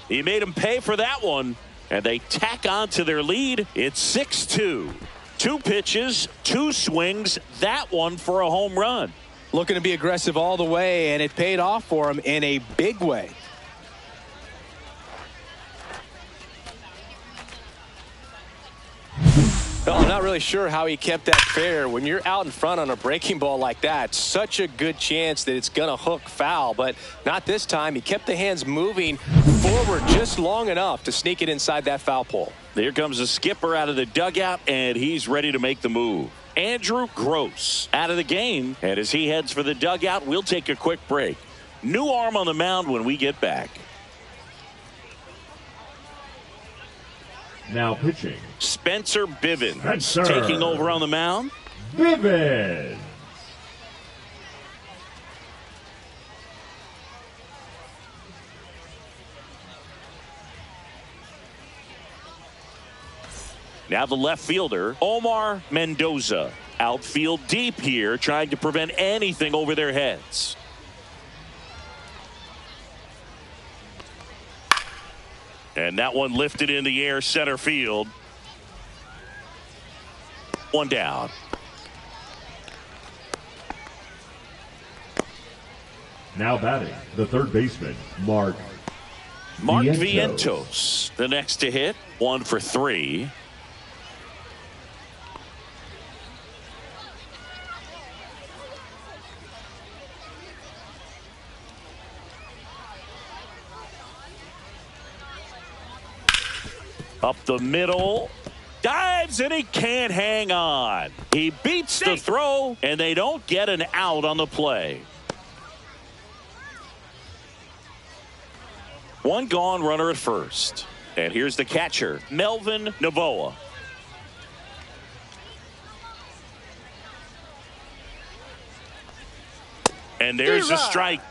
He made him pay for that one. And they tack on to their lead. It's 6-2. 2 pitches, 2 swings. That one for a home run. Looking to be aggressive all the way, and it paid off for him in a big way. Well, I'm not really sure how he kept that fair. When you're out in front on a breaking ball like that, such a good chance that it's going to hook foul, but not this time. He kept the hands moving forward just long enough to sneak it inside that foul pole. Here comes the skipper out of the dugout, and he's ready to make the move. Andrew Gross out of the game, and as he heads for the dugout, we'll take a quick break. New arm on the mound when we get back. Now pitching, Spencer Bivens Spencer. taking over on the mound. Vivens. Now the left fielder, Omar Mendoza. Outfield deep here, trying to prevent anything over their heads. And that one lifted in the air center field. One down. Now batting, the third baseman, Mark Vientos, the next to hit. 1 for 3. Up the middle. Dives and he can't hang on. He beats the throw and they don't get an out on the play. One gone, runner at first. And here's the catcher, Melvin Novoa. And there's a strike.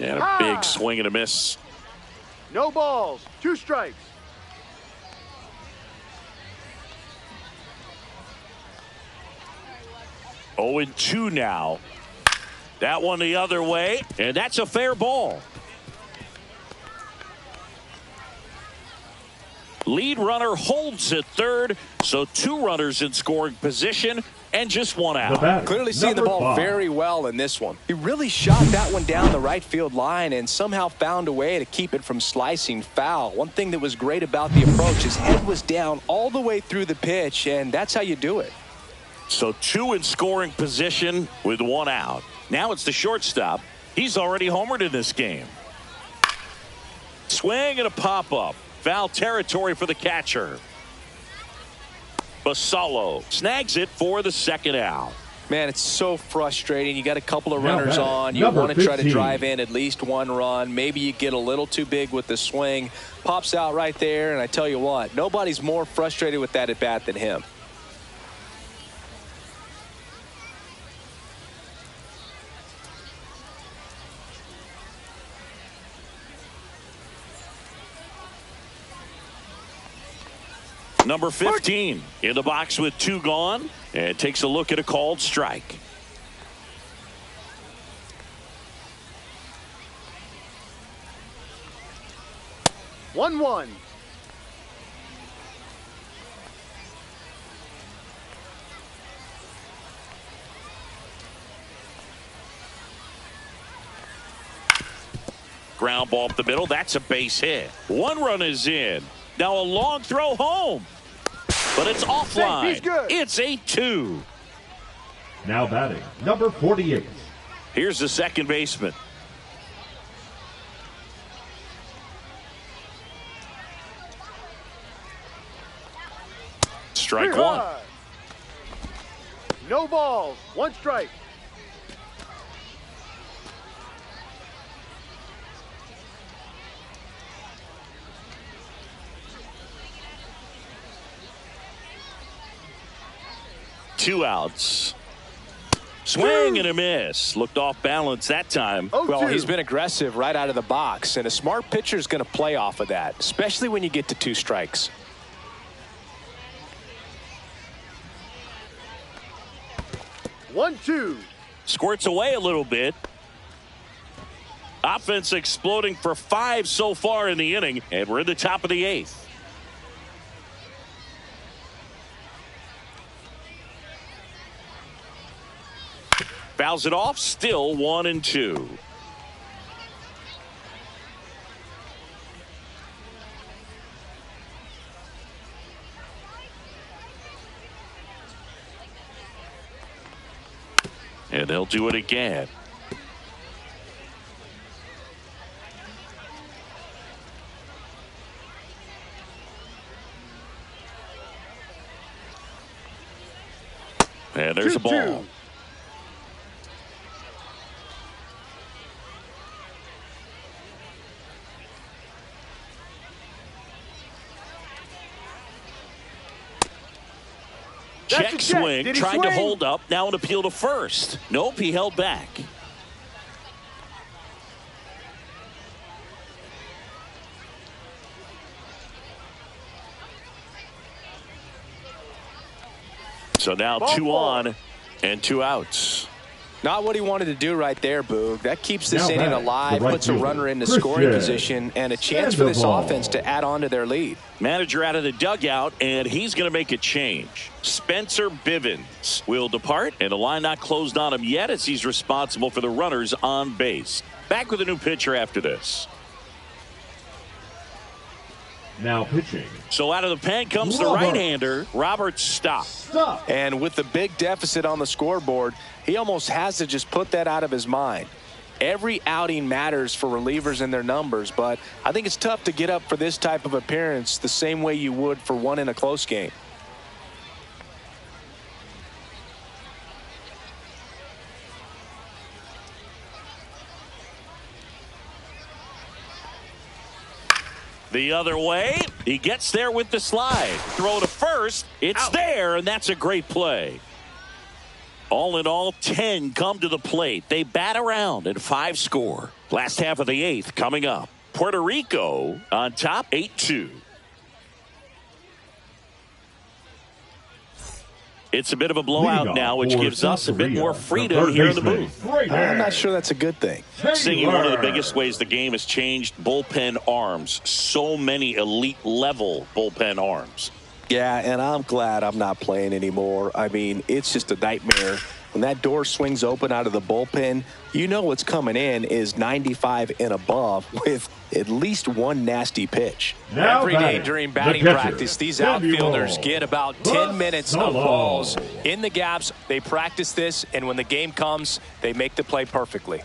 And a big swing and a miss. No balls. 2 strikes. Oh, and 2 now. That one the other way, and that's a fair ball. Lead runner holds at third, so 2 runners in scoring position and just 1 out. Clearly seeing the ball very well in this one. He really shot that one down the right field line and somehow found a way to keep it from slicing foul. One thing that was great about the approach, his head was down all the way through the pitch, and that's how you do it. So 2 in scoring position with 1 out. Now it's the shortstop. He's already homered in this game. Swing and a pop-up. Foul territory for the catcher. Basallo snags it for the second out. Man, it's so frustrating. You got a couple of runners batting, on. You number want to try to 15. drive in at least one run. Maybe you get a little too big with the swing. Pops out right there, and I tell you what, nobody's more frustrated with that at bat than him. Number 15 in the box with 2 gone, and takes a look at a called strike. One. Ground ball up the middle. That's a base hit. 1 run is in. Now a long throw home. But it's offline. He's good. It's 8-2. Now batting, number 48. Here's the second baseman. Strike 1. No balls. 1 strike. Two outs. Swing and a miss. Looked off balance that time. Well, he's been aggressive right out of the box, and a smart pitcher is going to play off of that, especially when you get to 2 strikes. 1-2. Squirts away a little bit. Offense exploding for 5 so far in the inning, and we're in the top of the 8th. Fouls it off, still 1-2. And they'll do it again. And there's a ball. Check swing, tried to hold up, now an appeal to first. Nope, he held back. So now 2 on and 2 outs. Not what he wanted to do right there, Boog. That keeps this Now inning batting, alive, the right puts a fielder, runner in the Christian scoring position, and a chance for this offense to add on to their lead. Manager out of the dugout, and he's going to make a change. Spencer Bivens will depart, and the line not closed on him yet as he's responsible for the runners on base. Back with a new pitcher after this. Now pitching. So out of the pen comes the right-hander, Robert Stock. And with the big deficit on the scoreboard, he almost has to just put that out of his mind. Every outing matters for relievers and their numbers, but I think it's tough to get up for this type of appearance the same way you would for one in a close game. The other way, he gets there with the slide. Throw to first, it's there, and that's a great play. All in all, 10 come to the plate. They bat around and 5 score. Last half of the 8th coming up. Puerto Rico on top, 8-2. It's a bit of a blowout now, which gives us a bit more freedom here in the booth. I'm not sure that's a good thing. Seeing one of the biggest ways the game has changed, bullpen arms. So many elite level bullpen arms. Yeah, and I'm glad I'm not playing anymore. I mean, it's just a nightmare When that door swings open out of the bullpen, you know what's coming in is 95 and above with at least one nasty pitch. Now Every day batting, during the batting catcher, practice, these Samuel outfielders get about 10 minutes of Solo. balls in the gaps. They practice this, and when the game comes, they make the play perfectly.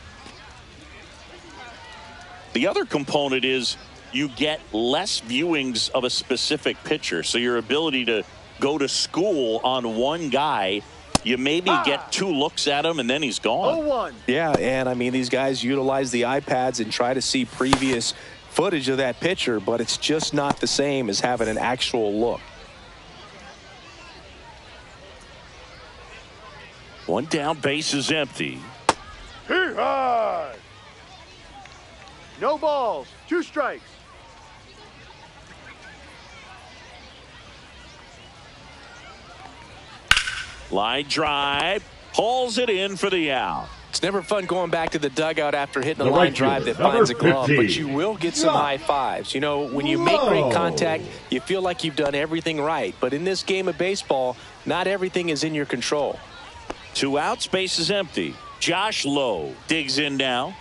The other component is you get less viewings of a specific pitcher. So your ability to go to school on one guy, you maybe get 2 looks at him and then he's gone. 0-1. Yeah, and I mean, these guys utilize the iPads and try to see previous footage of that pitcher, but it's just not the same as having an actual look. One down, base is empty. Hee-haw! No balls. 2 strikes. Line drive, hauls it in for the out. It's never fun going back to the dugout after hitting a The line right drive that fielder, finds a number glove, but 15. you will get some high fives. You know, when you make great contact, you feel like you've done everything right. But in this game of baseball, not everything is in your control. 2 outs, base is empty. Josh Lowe digs in now.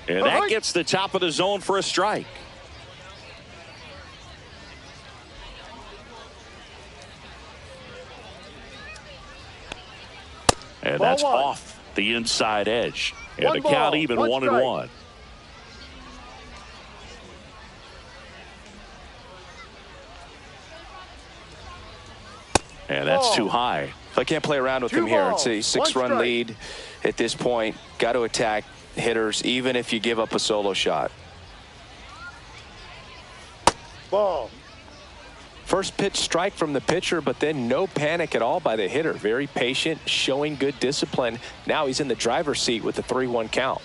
And that gets the top of the zone for a strike. And that's Ball 1. off the inside edge. And 1 the count ball, even 1 strike. 1-1. And that's too high. I can't play around with 2 him here. balls, It's a 1 6-run strike. lead at this point. Got to attack hitters, even if you give up a solo shot. Ball. First pitch strike from the pitcher, but then no panic at all by the hitter. Very patient, showing good discipline. Now he's in the driver's seat with the 3-1 count.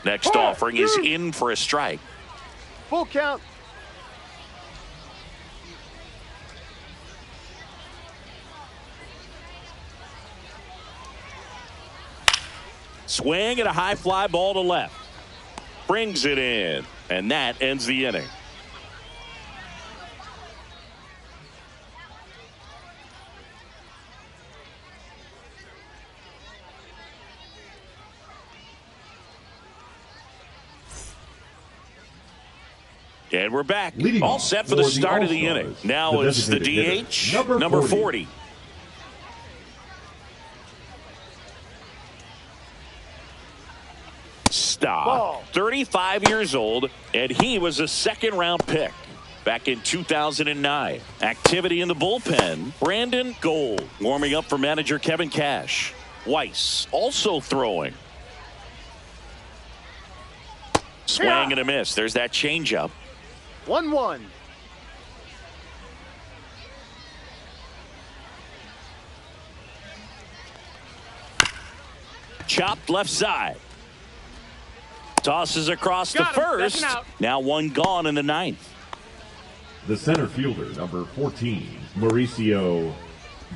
Next offering is in for a strike. Full count. Swing and a high fly ball to left. Brings it in. And that ends the inning. And we're back. Leading All off set for the start of the All-Stars, inning. Now it's the designated DH, hitter, number 40. Stop. Ball. 35 years old, and he was a second-round pick back in 2009. Activity in the bullpen. Brandon Gold warming up for manager Kevin Cash. Weiss also throwing. Swing and a miss. There's that changeup. 1-1. Chopped left side. Tosses across Got the him. first. Second out. Now 1 gone in the 9th. The center fielder, number 14, Mauricio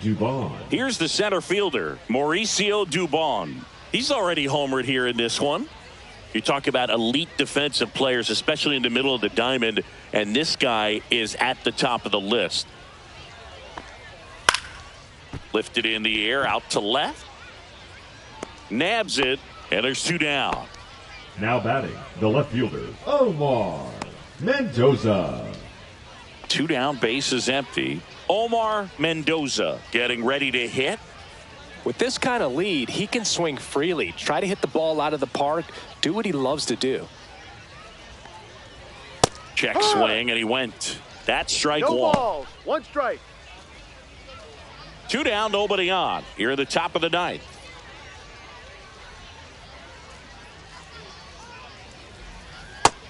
Dubon. Here's the center fielder, Mauricio Dubon. He's already homered here in this one. You talk about elite defensive players, especially in the middle of the diamond, and this guy is at the top of the list. Lifted in the air, out to left. Nabs it, and there's 2 down. Now batting, the left fielder, Omar Mendoza. 2 down, base is empty. Omar Mendoza getting ready to hit. With this kind of lead, he can swing freely, try to hit the ball out of the park, do what he loves to do. Check swing, and he went. That's strike No 1. balls. 1 strike. 2 down, nobody on. Here at the top of the 9th.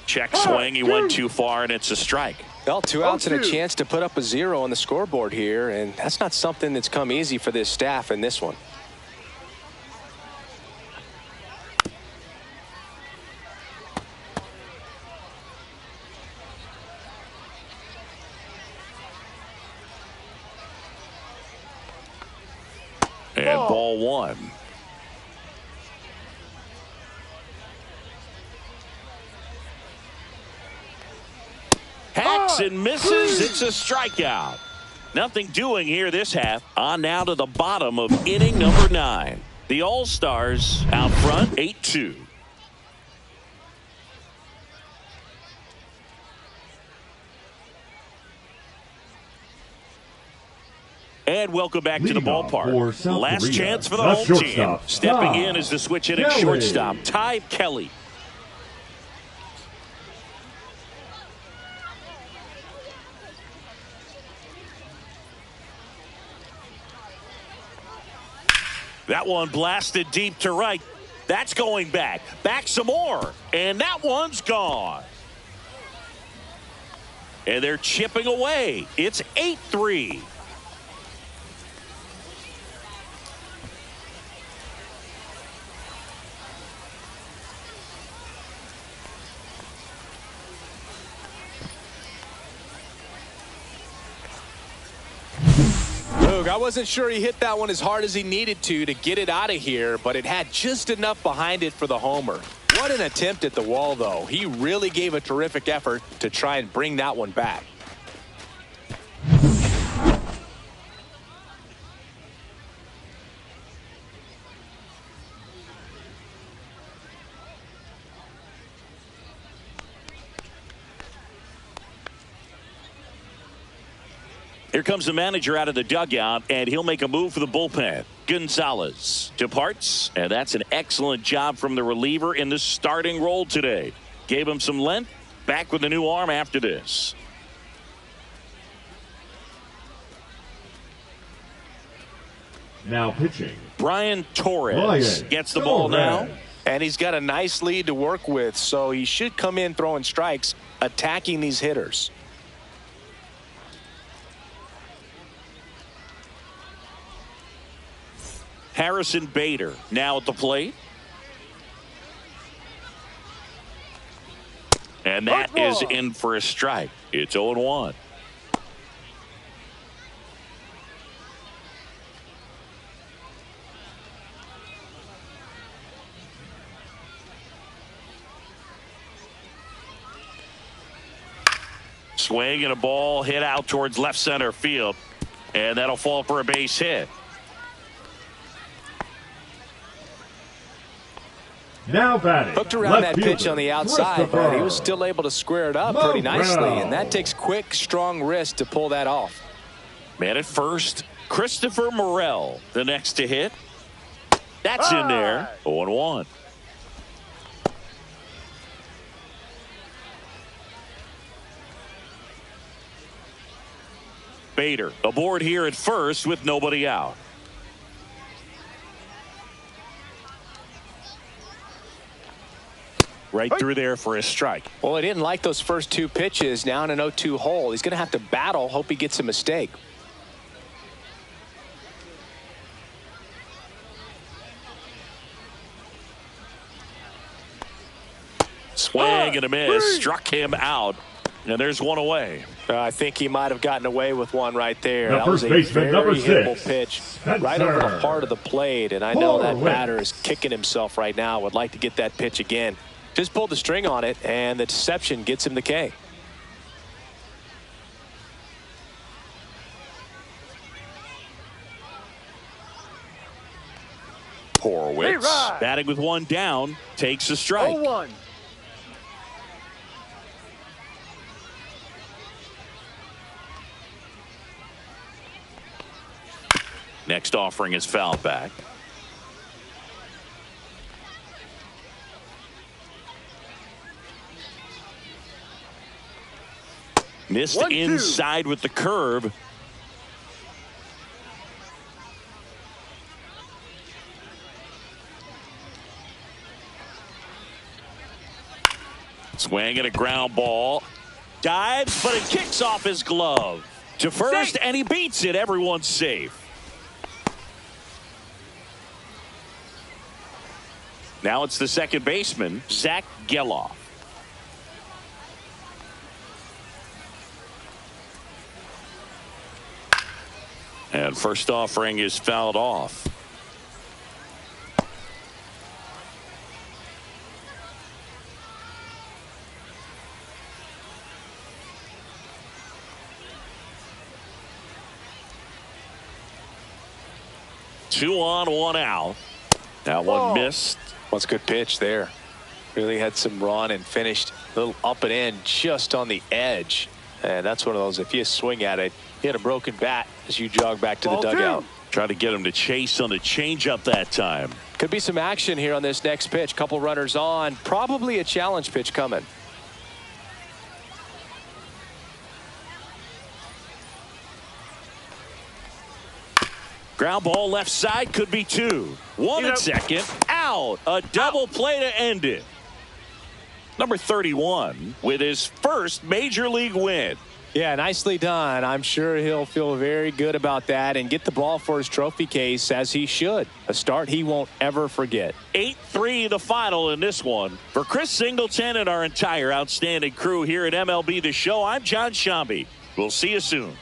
Check swing. He went too far, and it's a strike. Well, 2 outs and a 0-2. chance to put up a 0 on the scoreboard here, and that's not something that's come easy for this staff in this one. And ball 1. Harrison misses. It's a strikeout. Nothing doing here this half. On now to the bottom of inning number 9. The All-Stars out front 8-2. And welcome back to the ballpark. Last chance for the home team. Stepping in is the switch hitting shortstop, Ty Kelly. That one blasted deep to right. That's going back. Back some more. And that one's gone. And they're chipping away. It's 8-3. I wasn't sure he hit that one as hard as he needed to get it out of here, but it had just enough behind it for the homer. What an attempt at the wall, though. He really gave a terrific effort to try and bring that one back. Here comes the manager out of the dugout, and he'll make a move for the bullpen. Gonzalez departs, and that's an excellent job from the reliever in the starting role today. Gave him some length, back with a new arm after this. Now pitching. Brian Torres gets the ball now. And he's got a nice lead to work with, so he should come in throwing strikes, attacking these hitters. Harrison Bader now at the plate. And that is in for a strike. It's 0-1. Swing and a ball hit out towards left center field. And that'll fall for a base hit. Now batting. Hooked around that pitch on the outside, but he was still able to square it up pretty nicely. And that takes quick, strong wrist to pull that off. Man at first, Christopher Morel, the next to hit. That's in there. 0-1. Bader aboard here at first with nobody out. Right through there for a strike. Well, he didn't like those first two pitches. Now in an 0-2 hole. He's going to have to battle. Hope he gets a mistake. Swing and a miss. Struck him out. And there's one away. I think he might have gotten away with one right there. The that was first a baseman, very number 6, hittable pitch right over the Spencer heart of the plate. And I know that Horwitz. batter is kicking himself right now. Would like to get that pitch again. Just pulled the string on it, and the deception gets him the K. Horwitz batting with one down, takes a strike. 0-1. Next offering is fouled back. Missed 1-2. inside with the curve. Swing and a ground ball. Dives, but it kicks off his glove. To first, and he beats it. Everyone's safe. Now it's the second baseman, Zach Geloff. And first offering is fouled off. 2 on, 1 out. That one missed. What's a good pitch there. Really had some run and finished a little up and in just on the edge. And that's one of those, if you swing at it, hit a broken bat as you jog back to the dugout. Try to get him to chase on the changeup that time. Could be some action here on this next pitch. Couple runners on. Probably a challenge pitch coming. Ground ball left side, could be 2. 1 at second, out. A double play to end it. Number 31 with his first major league win. Yeah, nicely done. I'm sure he'll feel very good about that and get the ball for his trophy case, as he should. A start he won't ever forget. 8-3 the final in this one. For Chris Singleton and our entire outstanding crew here at MLB The Show, I'm John Shambi. We'll see you soon.